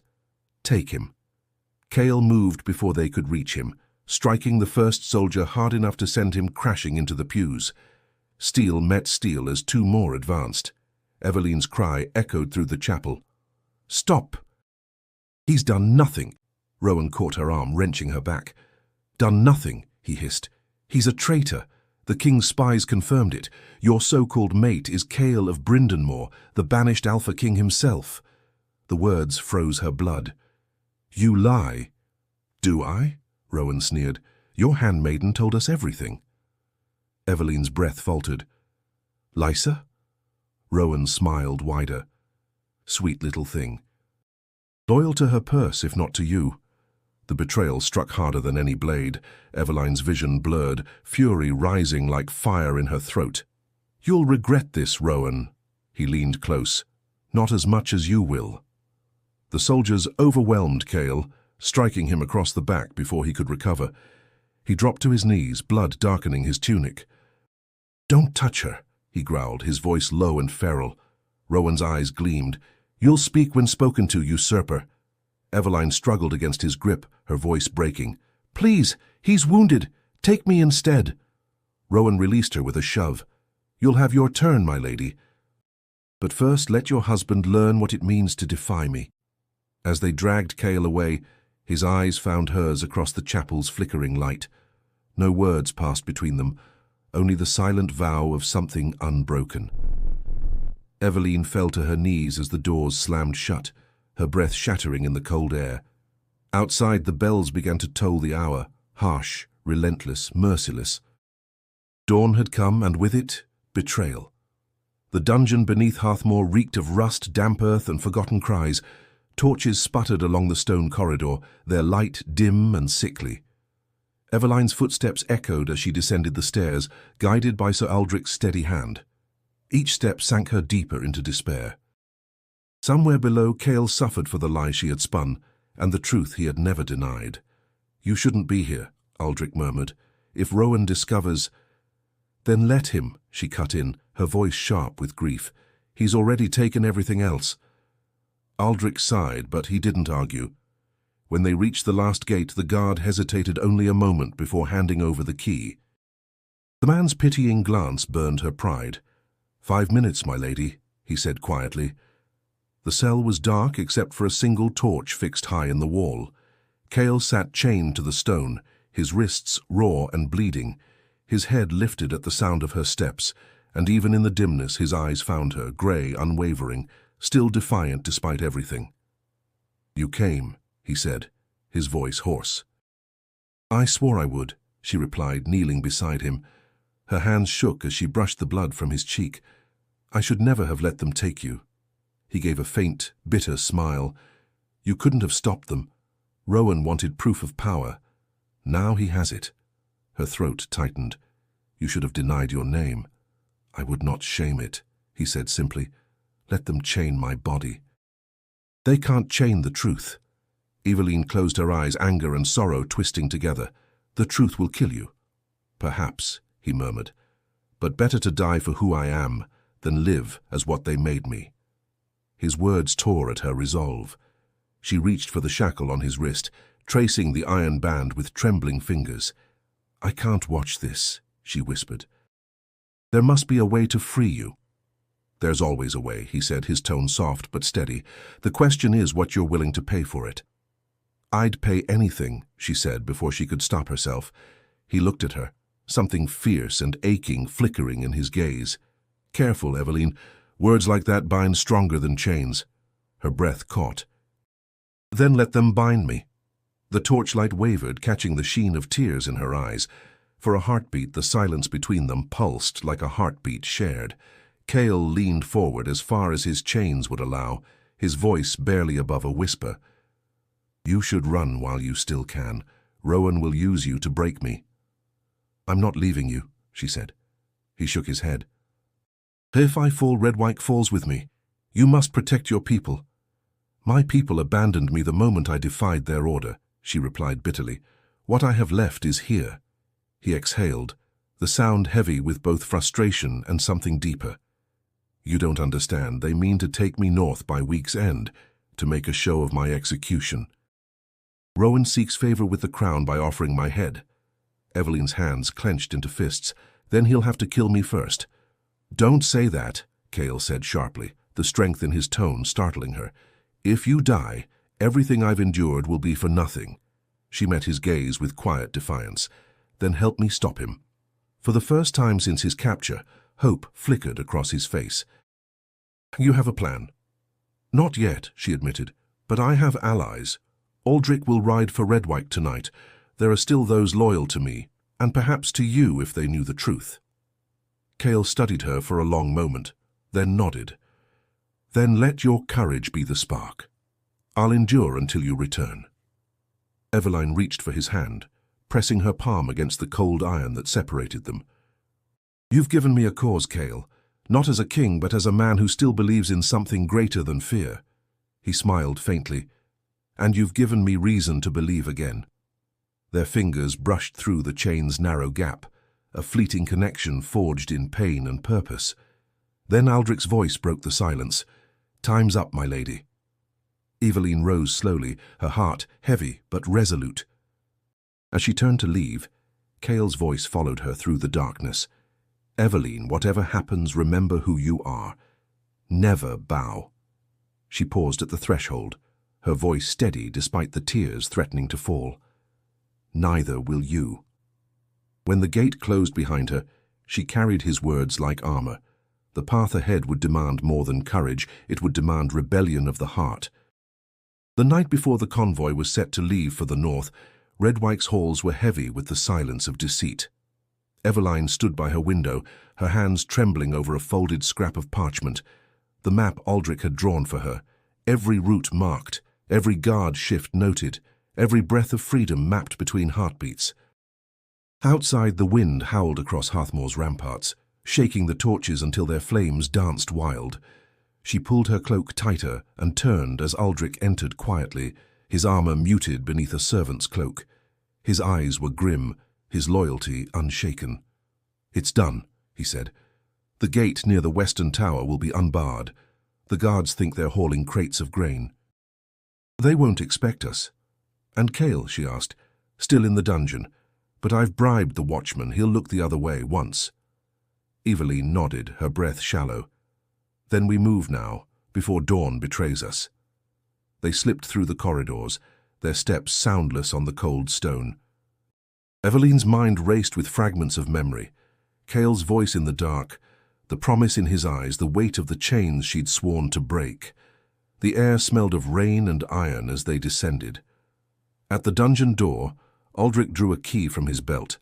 Take him. Cale moved before they could reach him, striking the first soldier hard enough to send him crashing into the pews. Steel met steel as two more advanced. Eveline's cry echoed through the chapel. Stop! He's done nothing. Rowan caught her arm, wrenching her back. Done nothing, he hissed. He's a traitor. The king's spies confirmed it. Your so-called mate is Cale of Brindenmore, the banished Alpha King himself. The words froze her blood. You lie. Do I? Rowan sneered. Your handmaiden told us everything. Eveline's breath faltered. Lysa? Rowan smiled wider. Sweet little thing. Loyal to her purse, if not to you. The betrayal struck harder than any blade. Eveline's vision blurred, fury rising like fire in her throat. You'll regret this, Rowan. He leaned close. Not as much as you will. The soldiers overwhelmed Cale, striking him across the back before he could recover. He dropped to his knees, blood darkening his tunic. Don't touch her, he growled, his voice low and feral. Rowan's eyes gleamed. You'll speak when spoken to, usurper. Eveline struggled against his grip, her voice breaking. Please, he's wounded. Take me instead. Rowan released her with a shove. You'll have your turn, my lady. But first let your husband learn what it means to defy me. As they dragged Cale away, his eyes found hers across the chapel's flickering light. No words passed between them, only the silent vow of something unbroken. Eveline fell to her knees as the doors slammed shut, her breath shattering in the cold air. Outside, the bells began to toll the hour, harsh, relentless, merciless. Dawn had come, and with it, betrayal. The dungeon beneath Hearthmore reeked of rust, damp earth, and forgotten cries. Torches sputtered along the stone corridor, their light dim and sickly. Eveline's footsteps echoed as she descended the stairs, guided by Sir Aldrich's steady hand. Each step sank her deeper into despair. Somewhere below, Cale suffered for the lie she had spun, and the truth he had never denied. You shouldn't be here, Aldrich murmured. If Rowan discovers... Then let him, she cut in, her voice sharp with grief. He's already taken everything else. Aldrich sighed, but he didn't argue. When they reached the last gate, the guard hesitated only a moment before handing over the key. The man's pitying glance burned her pride. 5 minutes, my lady, he said quietly. The cell was dark except for a single torch fixed high in the wall. Cale sat chained to the stone, his wrists raw and bleeding. His head lifted at the sound of her steps, and even in the dimness his eyes found her, grey, unwavering, still defiant despite everything. You came, he said, his voice hoarse. I swore I would, she replied, kneeling beside him. Her hands shook as she brushed the blood from his cheek. I should never have let them take you. He gave a faint, bitter smile. You couldn't have stopped them. Rowan wanted proof of power. Now he has it. Her throat tightened. You should have denied your name. I would not shame it, he said simply. Let them chain my body. They can't chain the truth. Eveline closed her eyes, anger and sorrow twisting together. The truth will kill you. Perhaps, he murmured. But better to die for who I am than live as what they made me. His words tore at her resolve. She reached for the shackle on his wrist, tracing the iron band with trembling fingers. I can't watch this, she whispered. There must be a way to free you. There's always a way, he said, his tone soft but steady. The question is what you're willing to pay for it. I'd pay anything, she said before she could stop herself. He looked at her, something fierce and aching flickering in his gaze. Careful, Eveline. Words like that bind stronger than chains. Her breath caught. Then let them bind me. The torchlight wavered, catching the sheen of tears in her eyes. For a heartbeat, the silence between them pulsed like a heartbeat shared. Cale leaned forward as far as his chains would allow, his voice barely above a whisper. You should run while you still can. Rowan will use you to break me. I'm not leaving you, she said. He shook his head. If I fall, Redwyke falls with me. You must protect your people. My people abandoned me the moment I defied their order, she replied bitterly. What I have left is here. He exhaled, the sound heavy with both frustration and something deeper. You don't understand. They mean to take me north by week's end, to make a show of my execution. Rowan seeks favor with the crown by offering my head. Eveline's hands clenched into fists. Then he'll have to kill me first. Don't say that, Cale said sharply, the strength in his tone startling her. If you die, everything I've endured will be for nothing. She met his gaze with quiet defiance. Then help me stop him. For the first time since his capture, hope flickered across his face. You have a plan. Not yet, she admitted, but I have allies. Aldrich will ride for Redwyke tonight. There are still those loyal to me, and perhaps to you if they knew the truth. Cale studied her for a long moment, then nodded. Then let your courage be the spark. I'll endure until you return. Eveline reached for his hand, pressing her palm against the cold iron that separated them. You've given me a cause, Cale, not as a king but as a man who still believes in something greater than fear. He smiled faintly. And you've given me reason to believe again. Their fingers brushed through the chain's narrow gap, a fleeting connection forged in pain and purpose. Then Aldrich's voice broke the silence. Time's up, my lady. Eveline rose slowly, her heart heavy but resolute. As she turned to leave, Cale's voice followed her through the darkness. Eveline, whatever happens, remember who you are. Never bow. She paused at the threshold, her voice steady despite the tears threatening to fall. Neither will you. When the gate closed behind her, she carried his words like armor. The path ahead would demand more than courage, it would demand rebellion of the heart. The night before the convoy was set to leave for the north, Redwyke's halls were heavy with the silence of deceit. Eveline stood by her window, her hands trembling over a folded scrap of parchment. The map Aldrich had drawn for her, every route marked, every guard shift noted, every breath of freedom mapped between heartbeats. Outside, the wind howled across Hearthmoor's ramparts, shaking the torches until their flames danced wild. She pulled her cloak tighter and turned as Aldrich entered quietly, his armor muted beneath a servant's cloak. His eyes were grim, his loyalty unshaken. It's done, he said. The gate near the western tower will be unbarred. The guards think they're hauling crates of grain. They won't expect us. And Cale, she asked, still in the dungeon. But I've bribed the watchman, he'll look the other way once. Eveline nodded, her breath shallow. Then we move now, before dawn betrays us. They slipped through the corridors, their steps soundless on the cold stone. Eveline's mind raced with fragments of memory. Cale's voice in the dark, the promise in his eyes, the weight of the chains she'd sworn to break. The air smelled of rain and iron as they descended. At the dungeon door, Aldrich drew a key from his belt.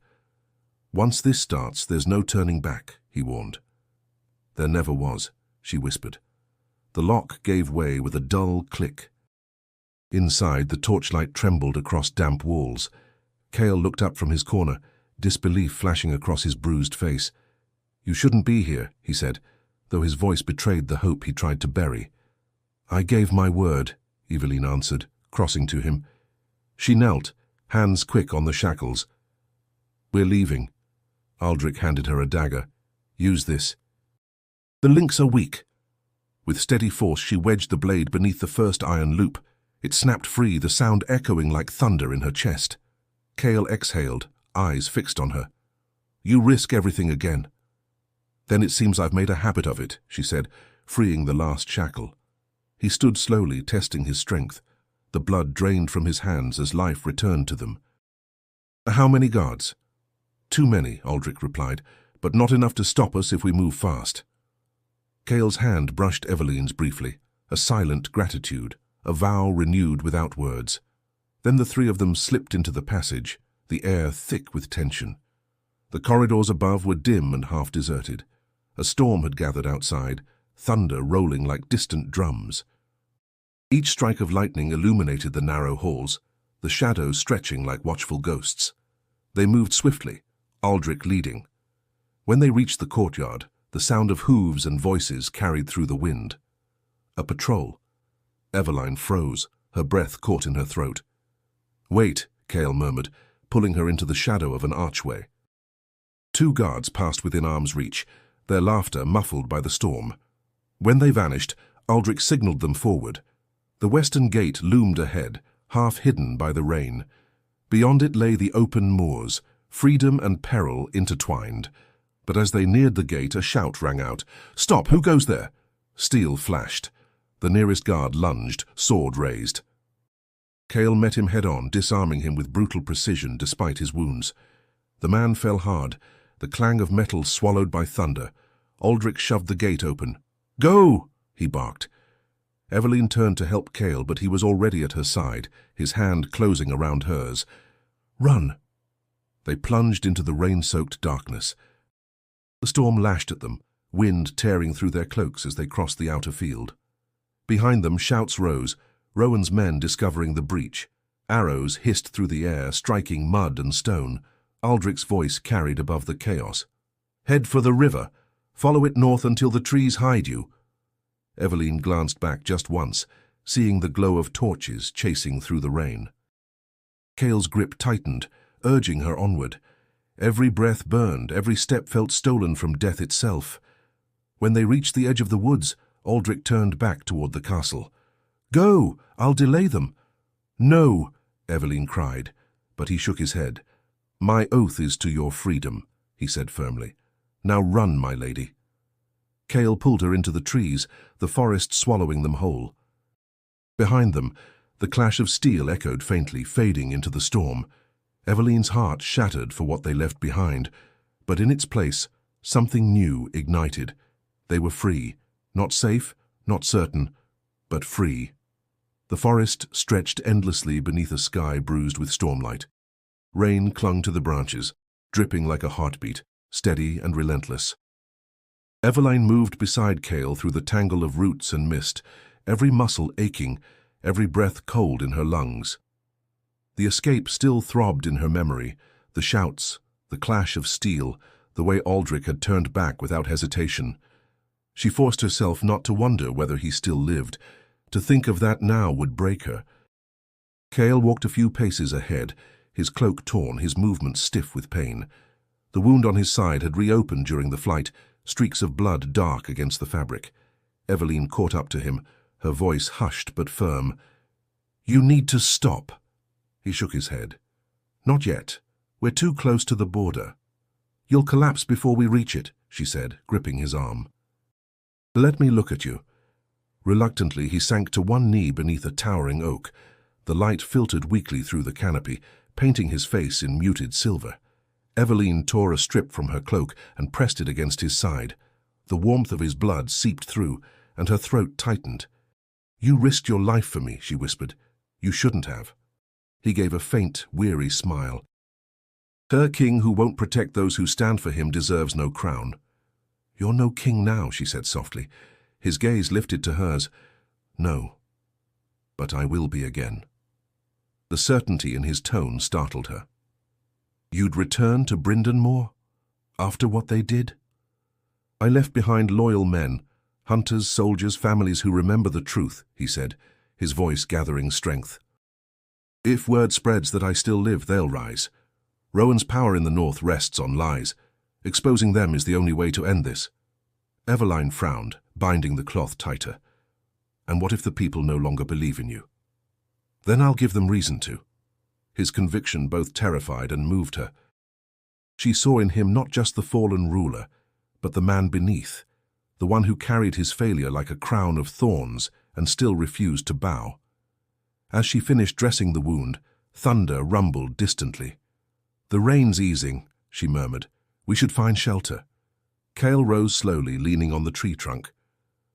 Once this starts, there's no turning back, he warned. There never was, she whispered. The lock gave way with a dull click. Inside, the torchlight trembled across damp walls. Cale looked up from his corner, disbelief flashing across his bruised face. You shouldn't be here, he said, though his voice betrayed the hope he tried to bury. I gave my word, Eveline answered, crossing to him. She knelt, hands quick on the shackles. We're leaving. Aldrich handed her a dagger. Use this. The links are weak. With steady force, she wedged the blade beneath the first iron loop. It snapped free, the sound echoing like thunder in her chest. Cale exhaled, eyes fixed on her. You risk everything again. Then it seems I've made a habit of it, she said, freeing the last shackle. He stood slowly, testing his strength. The blood drained from his hands as life returned to them. How many guards? Too many, Aldrich replied, but not enough to stop us if we move fast. Cale's hand brushed Eveline's briefly, a silent gratitude, a vow renewed without words. Then the three of them slipped into the passage, the air thick with tension. The corridors above were dim and half deserted. A storm had gathered outside, thunder rolling like distant drums. Each strike of lightning illuminated the narrow halls, the shadows stretching like watchful ghosts. They moved swiftly, Aldrich leading. When they reached the courtyard, the sound of hooves and voices carried through the wind. A patrol. Eveline froze, her breath caught in her throat. Wait, Cale murmured, pulling her into the shadow of an archway. 2 guards passed within arm's reach, their laughter muffled by the storm. When they vanished, Aldrich signaled them forward. The western gate loomed ahead, half hidden by the rain. Beyond it lay the open moors, freedom and peril intertwined. But as they neared the gate, a shout rang out. "Stop! Who goes there?" Steel flashed. The nearest guard lunged, sword raised. Cale met him head-on, disarming him with brutal precision despite his wounds. The man fell hard, the clang of metal swallowed by thunder. Aldrich shoved the gate open. "Go!" he barked. Eveline turned to help Cale, but he was already at her side, his hand closing around hers. "Run!" They plunged into the rain-soaked darkness. The storm lashed at them, wind tearing through their cloaks as they crossed the outer field. Behind them, shouts rose, Rowan's men discovering the breach. Arrows hissed through the air, striking mud and stone. Aldrich's voice carried above the chaos. "Head for the river. Follow it north until the trees hide you." Eveline glanced back just once, seeing the glow of torches chasing through the rain. Cale's grip tightened, urging her onward. Every breath burned, every step felt stolen from death itself. When they reached the edge of the woods, Aldrich turned back toward the castle. "Go! I'll delay them." "No!" Eveline cried, but he shook his head. "My oath is to your freedom," he said firmly. "Now run, my lady." Cale pulled her into the trees, the forest swallowing them whole. Behind them, the clash of steel echoed faintly, fading into the storm. Eveline's heart shattered for what they left behind, but in its place, something new ignited. They were free, not safe, not certain, but free. The forest stretched endlessly beneath a sky bruised with stormlight. Rain clung to the branches, dripping like a heartbeat, steady and relentless. Eveline moved beside Cale through the tangle of roots and mist, every muscle aching, every breath cold in her lungs. The escape still throbbed in her memory, the shouts, the clash of steel, the way Aldrich had turned back without hesitation. She forced herself not to wonder whether he still lived. To think of that now would break her. Cale walked a few paces ahead, his cloak torn, his movements stiff with pain. The wound on his side had reopened during the flight, streaks of blood dark against the fabric. Eveline caught up to him, her voice hushed but firm. "You need to stop." He shook his head. "Not yet. We're too close to the border." "You'll collapse before we reach it," she said, gripping his arm. "Let me look at you." Reluctantly, he sank to one knee beneath a towering oak. The light filtered weakly through the canopy, painting his face in muted silver. Eveline tore a strip from her cloak and pressed it against his side. The warmth of his blood seeped through, and her throat tightened. "You risked your life for me," she whispered. "You shouldn't have." He gave a faint, weary smile. "Her king who won't protect those who stand for him deserves no crown." "You're no king now," she said softly. His gaze lifted to hers. "No, but I will be again." The certainty in his tone startled her. "You'd return to Bryndenmoor? After what they did?" "I left behind loyal men, hunters, soldiers, families who remember the truth," he said, his voice gathering strength. "If word spreads that I still live, they'll rise. Rowan's power in the north rests on lies. Exposing them is the only way to end this." Eveline frowned, binding the cloth tighter. "And what if the people no longer believe in you?" "Then I'll give them reason to." His conviction both terrified and moved her. She saw in him not just the fallen ruler, but the man beneath, the one who carried his failure like a crown of thorns and still refused to bow. As she finished dressing the wound, thunder rumbled distantly. "The rain's easing," she murmured. "We should find shelter." Cale rose slowly, leaning on the tree trunk.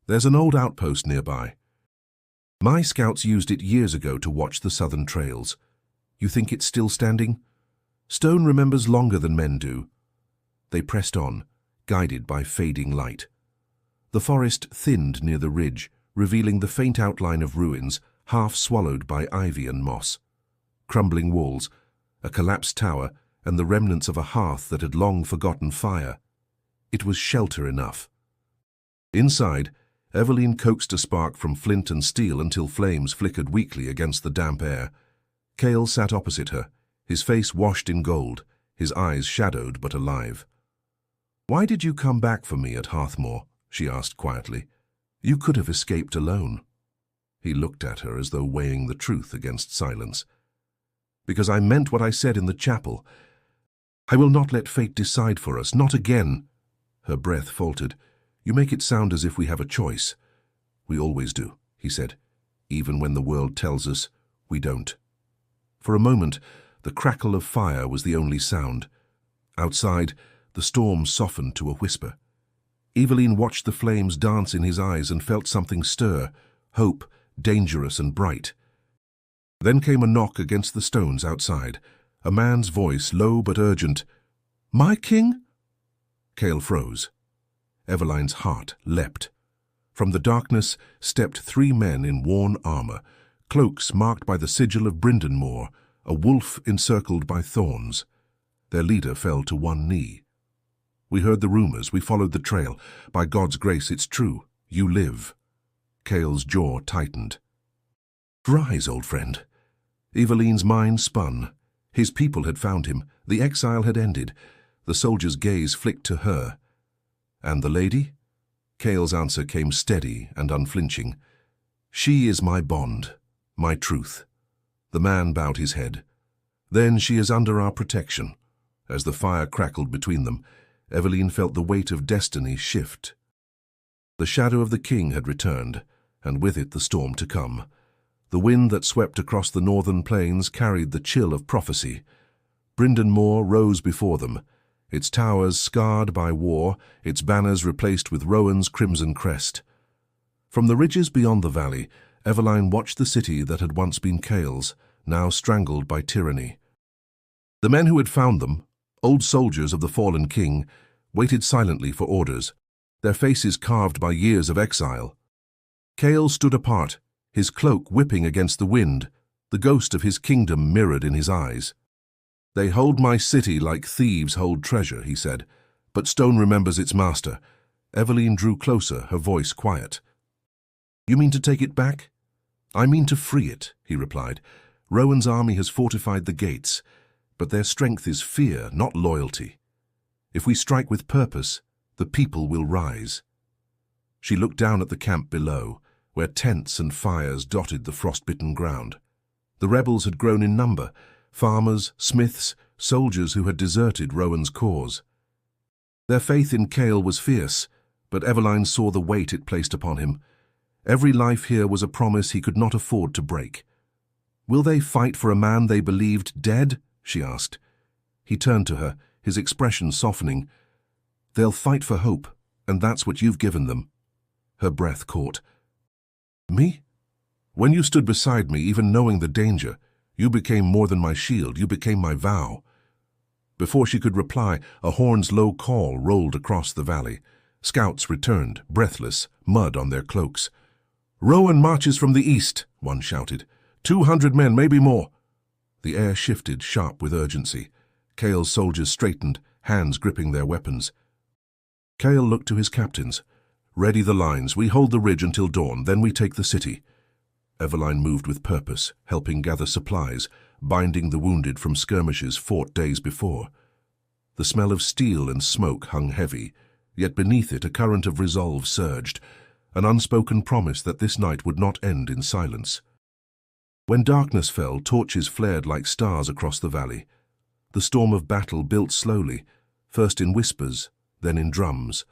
"There's an old outpost nearby. My scouts used it years ago to watch the southern trails. You think it's still standing? Stone remembers longer than men do." They pressed on, guided by fading light. The forest thinned near the ridge, revealing the faint outline of ruins, half swallowed by ivy and moss. Crumbling walls, a collapsed tower, and the remnants of a hearth that had long forgotten fire. It was shelter enough. Inside, Eveline coaxed a spark from flint and steel until flames flickered weakly against the damp air. Cale sat opposite her, his face washed in gold, his eyes shadowed but alive. "Why did you come back for me at Hearthmore?" she asked quietly. "You could have escaped alone." He looked at her as though weighing the truth against silence. "Because I meant what I said in the chapel. I will not let fate decide for us, not again." Her breath faltered. "You make it sound as if we have a choice." "We always do," he said, "even when the world tells us we don't." For a moment, the crackle of fire was the only sound. Outside, the storm softened to a whisper. Eveline watched the flames dance in his eyes and felt something stir, hope, dangerous and bright. Then came a knock against the stones outside, a man's voice, low but urgent. "My king?" Cale froze. Eveline's heart leapt. From the darkness stepped 3 men in worn armor, cloaks marked by the sigil of Brindenmore, a wolf encircled by thorns. Their leader fell to one knee. "We heard the rumors, we followed the trail. By God's grace, it's true. You live." Cale's jaw tightened. "Rise, old friend." Eveline's mind spun. His people had found him. The exile had ended. The soldier's gaze flicked to her. "And the lady?" Cale's answer came steady and unflinching. "She is my bond, my truth." The man bowed his head. "Then she is under our protection." As the fire crackled between them, Eveline felt the weight of destiny shift. The shadow of the king had returned, and with it the storm to come. The wind that swept across the northern plains carried the chill of prophecy. Brindenmore rose before them, its towers scarred by war, its banners replaced with Rowan's crimson crest. From the ridges beyond the valley, Eveline watched the city that had once been Cale's, now strangled by tyranny. The men who had found them, old soldiers of the fallen king, waited silently for orders, their faces carved by years of exile. Cale stood apart, his cloak whipping against the wind, the ghost of his kingdom mirrored in his eyes. "They hold my city like thieves hold treasure," he said, "but stone remembers its master." Eveline drew closer, her voice quiet. "You mean to take it back?" "I mean to free it," he replied. "Rowan's army has fortified the gates, but their strength is fear, not loyalty. If we strike with purpose, the people will rise." She looked down at the camp below, where tents and fires dotted the frostbitten ground. The rebels had grown in number, farmers, smiths, soldiers who had deserted Rowan's cause. Their faith in Cale was fierce, but Eveline saw the weight it placed upon him. Every life here was a promise he could not afford to break. "Will they fight for a man they believed dead?" she asked. He turned to her, his expression softening. "They'll fight for hope, and that's what you've given them." Her breath caught. "Me? When you stood beside me, even knowing the danger, you became more than my shield, you became my vow." Before she could reply, a horn's low call rolled across the valley. Scouts returned, breathless, mud on their cloaks. "Rowan marches from the east," one shouted. 200 men, maybe more." The air shifted, sharp with urgency. Cale's soldiers straightened, hands gripping their weapons. Cale looked to his captains. "Ready the lines. We hold the ridge until dawn, then we take the city." Eveline moved with purpose, helping gather supplies, binding the wounded from skirmishes fought days before. The smell of steel and smoke hung heavy, yet beneath it a current of resolve surged, an unspoken promise that this night would not end in silence. When darkness fell, torches flared like stars across the valley. The storm of battle built slowly, first in whispers, then in drums.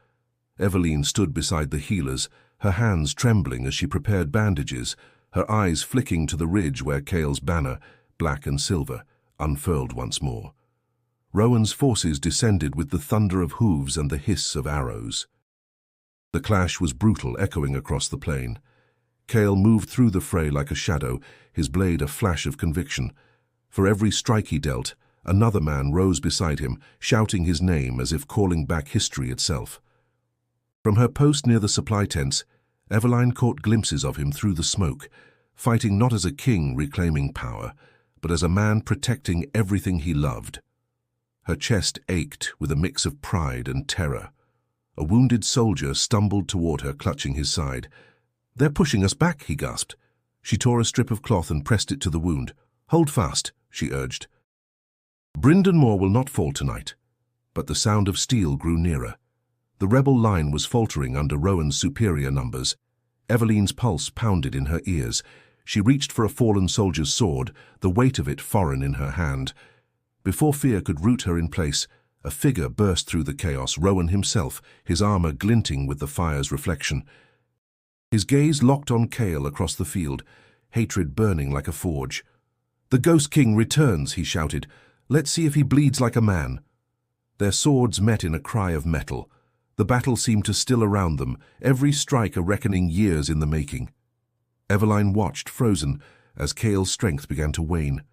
Eveline stood beside the healers, her hands trembling as she prepared bandages, her eyes flicking to the ridge where Cale's banner, black and silver, unfurled once more. Rowan's forces descended with the thunder of hooves and the hiss of arrows. The clash was brutal, echoing across the plain. Cale moved through the fray like a shadow, his blade a flash of conviction. For every strike he dealt, another man rose beside him, shouting his name as if calling back history itself. From her post near the supply tents, Eveline caught glimpses of him through the smoke, fighting not as a king reclaiming power, but as a man protecting everything he loved. Her chest ached with a mix of pride and terror. A wounded soldier stumbled toward her, clutching his side. "They're pushing us back," he gasped. She tore a strip of cloth and pressed it to the wound. "Hold fast," she urged. Brindon will not fall tonight. But the sound of steel grew nearer. The rebel line was faltering under Rowan's superior numbers. Eveline's pulse pounded in her ears. She reached for a fallen soldier's sword, the weight of it foreign in her hand. Before fear could root her in place, a figure burst through the chaos, Rowan himself, his armor glinting with the fire's reflection. His gaze locked on Cale across the field, hatred burning like a forge. "The Ghost King returns," he shouted. "Let's see if he bleeds like a man." Their swords met in a cry of metal. The battle seemed to still around them, every strike a reckoning years in the making. Eveline watched, frozen, as Cale's strength began to wane.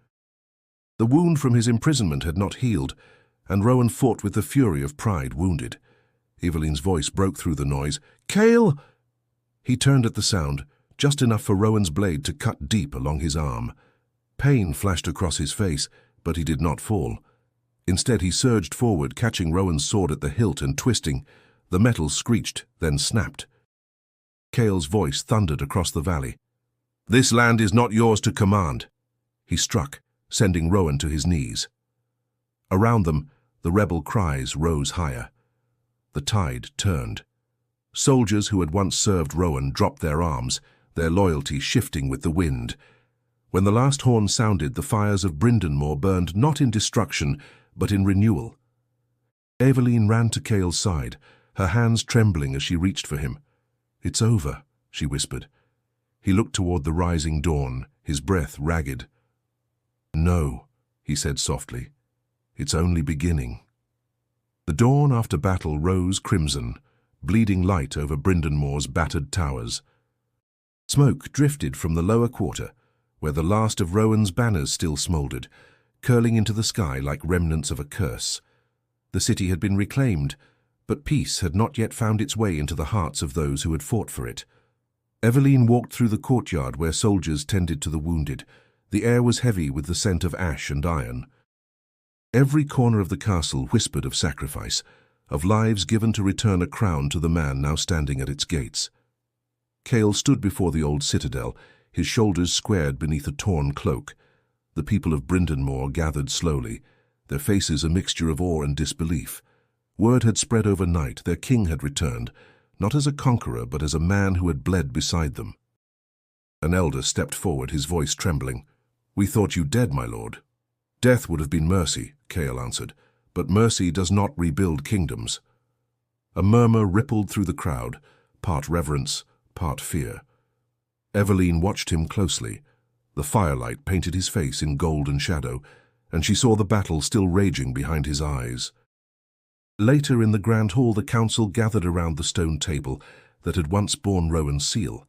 The wound from his imprisonment had not healed, and Rowan fought with the fury of pride wounded. Eveline's voice broke through the noise. "Cale!" He turned at the sound, just enough for Rowan's blade to cut deep along his arm. Pain flashed across his face, but he did not fall. Instead, he surged forward, catching Rowan's sword at the hilt and twisting. The metal screeched, then snapped. Cale's voice thundered across the valley. "This land is not yours to command." He struck, sending Rowan to his knees. Around them, the rebel cries rose higher. The tide turned. Soldiers who had once served Rowan dropped their arms, their loyalty shifting with the wind. When the last horn sounded, the fires of Brindon burned not in destruction, but in renewal. Eveline ran to Cale's side, her hands trembling as she reached for him. "It's over," she whispered. He looked toward the rising dawn, his breath ragged. "No," he said softly. "It's only beginning." The dawn after battle rose crimson, bleeding light over Brindon battered towers. Smoke drifted from the lower quarter, where the last of Rowan's banners still smouldered, curling into the sky like remnants of a curse. The city had been reclaimed, but peace had not yet found its way into the hearts of those who had fought for it. Eveline walked through the courtyard where soldiers tended to the wounded. The air was heavy with the scent of ash and iron. Every corner of the castle whispered of sacrifice, of lives given to return a crown to the man now standing at its gates. Cale stood before the old citadel, his shoulders squared beneath a torn cloak. The people of Brindon gathered slowly, their faces a mixture of awe and disbelief. Word had spread overnight, their king had returned, not as a conqueror but as a man who had bled beside them. An elder stepped forward, his voice trembling. "We thought you dead, my lord." "Death would have been mercy," Cale answered, "but mercy does not rebuild kingdoms." A murmur rippled through the crowd, part reverence, part fear. Eveline watched him closely. The firelight painted his face in golden shadow, and she saw the battle still raging behind his eyes. Later in the grand hall, the council gathered around the stone table that had once borne Rowan's seal.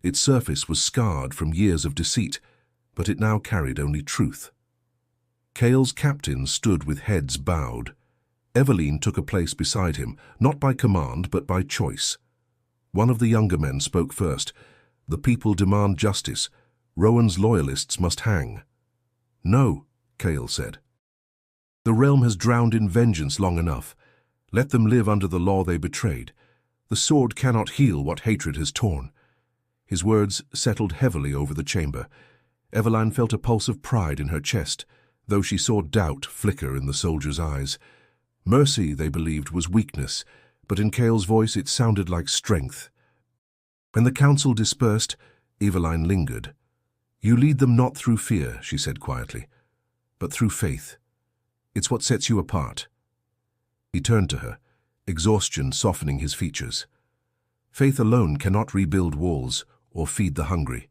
Its surface was scarred from years of deceit, but it now carried only truth. Cale's captains stood with heads bowed. Eveline took a place beside him, not by command but by choice. One of the younger men spoke first. "The people demand justice. Rowan's loyalists must hang." "No," Cale said. "The realm has drowned in vengeance long enough. Let them live under the law they betrayed. The sword cannot heal what hatred has torn." His words settled heavily over the chamber. Eveline felt a pulse of pride in her chest, though she saw doubt flicker in the soldiers' eyes. Mercy, they believed, was weakness, but in Cale's voice it sounded like strength. When the council dispersed, Eveline lingered. "You lead them not through fear," she said quietly, "but through faith. It's what sets you apart." He turned to her, exhaustion softening his features. "Faith alone cannot rebuild walls or feed the hungry."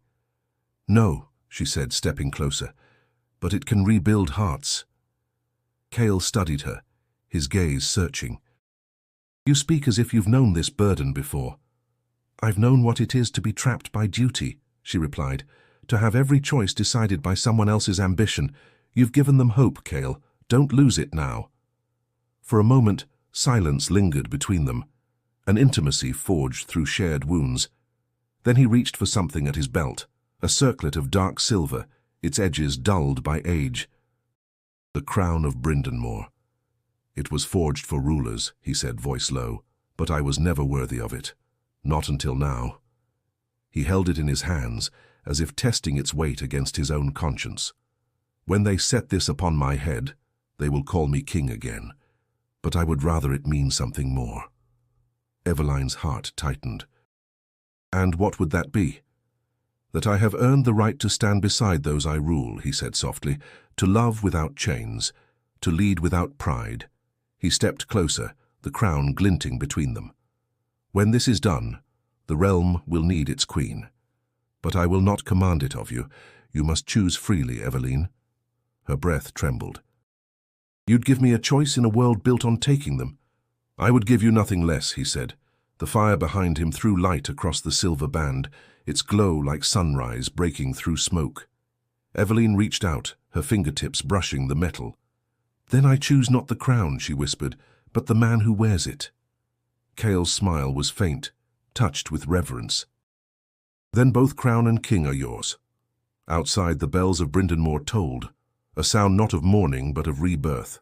"No," she said, stepping closer, "but it can rebuild hearts." Cale studied her, his gaze searching. "You speak as if you've known this burden before." "I've known what it is to be trapped by duty," she replied, "to have every choice decided by someone else's ambition. You've given them hope, Cale. Don't lose it now." For a moment, silence lingered between them, an intimacy forged through shared wounds. Then he reached for something at his belt, a circlet of dark silver, its edges dulled by age. "The crown of Brindon. It was forged for rulers," he said, voice low, "but I was never worthy of it. Not until now." He held it in his hands, as if testing its weight against his own conscience. "When they set this upon my head, they will call me king again, but I would rather it mean something more. Eveline's heart tightened. And what would that be? That I have earned the right to stand beside those I rule, he said softly, to love without chains, to lead without pride. He stepped closer, the crown glinting between them. When this is done, the realm will need its queen. But I will not command it of you. You must choose freely, Eveline. Her breath trembled. You'd give me a choice in a world built on taking them? I would give you nothing less, he said. The fire behind him threw light across the silver band, its glow like sunrise breaking through smoke. Eveline reached out, her fingertips brushing the metal. Then I choose not the crown, she whispered, but the man who wears it. Cale's smile was faint, touched with reverence. Then both crown and king are yours. Outside, the bells of Brindonmore tolled, a sound not of mourning but of rebirth.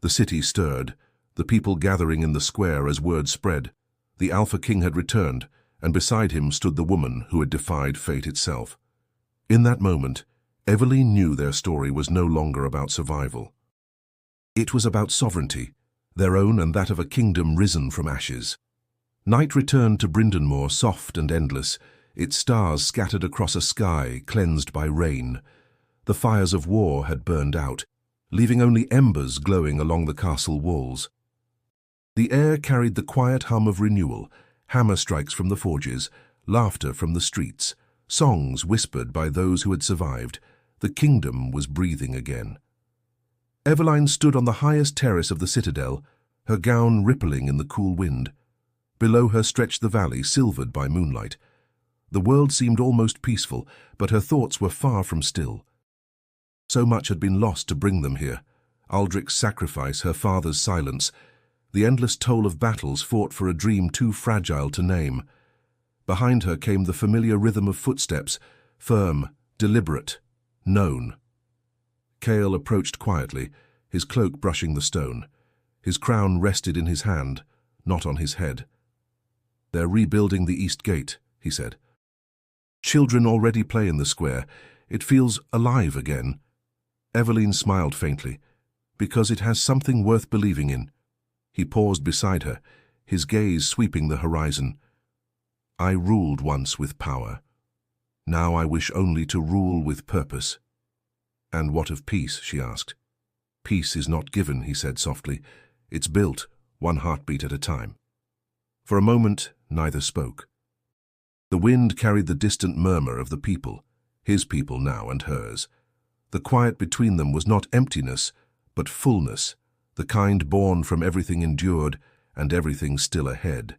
The city stirred, the people gathering in the square as word spread. The Alpha King had returned, and beside him stood the woman who had defied fate itself. In that moment, Eveline knew their story was no longer about survival. It was about sovereignty, their own and that of a kingdom risen from ashes. Night returned to Brindonmore soft and endless, its stars scattered across a sky cleansed by rain. The fires of war had burned out, leaving only embers glowing along the castle walls. The air carried the quiet hum of renewal, hammer strikes from the forges, laughter from the streets, songs whispered by those who had survived. The kingdom was breathing again. Eveline stood on the highest terrace of the citadel, her gown rippling in the cool wind. Below her stretched the valley, silvered by moonlight. The world seemed almost peaceful, but her thoughts were far from still. So much had been lost to bring them here. Aldrich's sacrifice, her father's silence, the endless toll of battles fought for a dream too fragile to name. Behind her came the familiar rhythm of footsteps, firm, deliberate, known. Cale approached quietly, his cloak brushing the stone. His crown rested in his hand, not on his head. They're rebuilding the east gate, he said. Children already play in the square. It feels alive again. Eveline smiled faintly, because it has something worth believing in. He paused beside her, his gaze sweeping the horizon. I ruled once with power. Now I wish only to rule with purpose. And what of peace, she asked. Peace is not given, he said softly. It's built, one heartbeat at a time. For a moment, neither spoke. The wind carried the distant murmur of the people, his people now and hers. The quiet between them was not emptiness, but fullness, the kind born from everything endured and everything still ahead.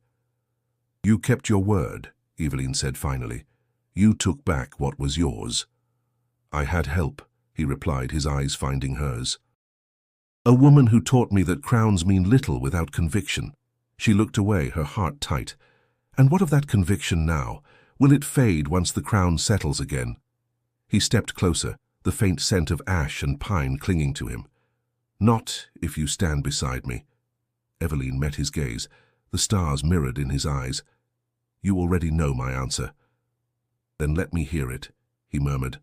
You kept your word, Eveline said finally. You took back what was yours. I had help, he replied, his eyes finding hers. A woman who taught me that crowns mean little without conviction. She looked away, her heart tight. And what of that conviction now? Will it fade once the crown settles again? He stepped closer, the faint scent of ash and pine clinging to him. Not if you stand beside me. Eveline met his gaze, the stars mirrored in his eyes. You already know my answer. Then let me hear it, he murmured.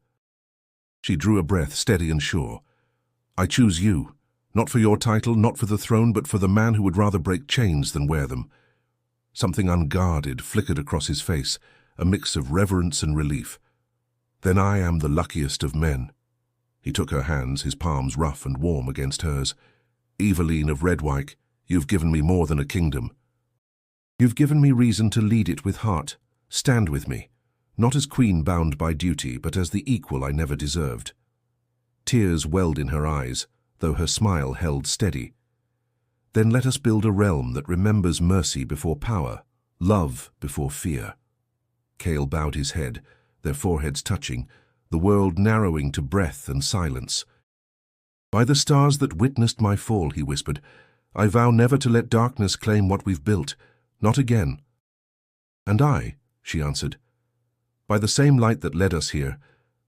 She drew a breath, steady and sure. I choose you, not for your title, not for the throne, but for the man who would rather break chains than wear them. Something unguarded flickered across his face, a mix of reverence and relief. Then I am the luckiest of men. He took her hands, his palms rough and warm against hers. Eveline of Redwyke, you've given me more than a kingdom. You've given me reason to lead it with heart. Stand with me, not as queen bound by duty, but as the equal I never deserved. Tears welled in her eyes, though her smile held steady. Then let us build a realm that remembers mercy before power, love before fear. Cale bowed his head, their foreheads touching, the world narrowing to breath and silence. By the stars that witnessed my fall, he whispered, I vow never to let darkness claim what we've built, not again. And I, she answered, by the same light that led us here,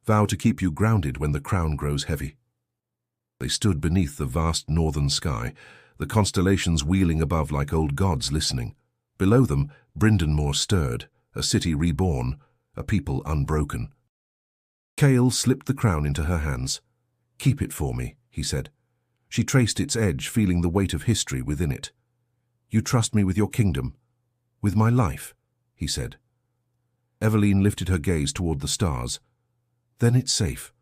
vow to keep you grounded when the crown grows heavy. They stood beneath the vast northern sky, the constellations wheeling above like old gods listening. Below them, Brindonmore stirred, a city reborn, a people unbroken. Cale slipped the crown into her hands. Keep it for me, he said. She traced its edge, feeling the weight of history within it. "You trust me with your kingdom? With my life?" he said. Eveline lifted her gaze toward the stars. "Then it's safe."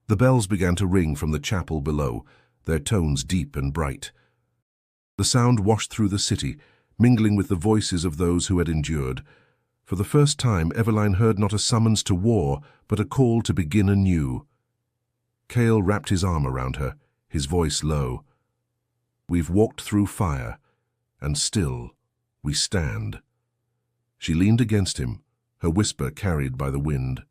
The bells began to ring from the chapel below, their tones deep and bright. The sound washed through the city, mingling with the voices of those who had endured. For the first time, Eveline heard not a summons to war, but a call to begin anew. Cale wrapped his arm around her, his voice low. "We've walked through fire, and still we stand." She leaned against him, her whisper carried by the wind.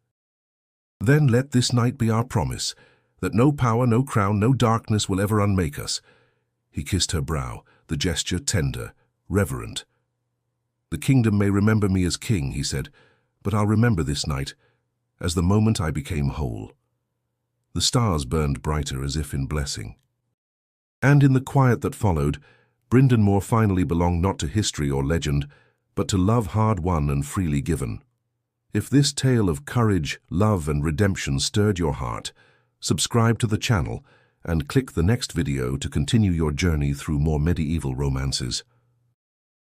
"Then let this night be our promise, that no power, no crown, no darkness will ever unmake us." He kissed her brow, the gesture tender, reverent. "The kingdom may remember me as king," he said, "but I'll remember this night as the moment I became whole." The stars burned brighter as if in blessing. And in the quiet that followed, Bryndenmore finally belonged not to history or legend, but to love hard-won and freely given. If this tale of courage, love, and redemption stirred your heart, subscribe to the channel and click the next video to continue your journey through more medieval romances.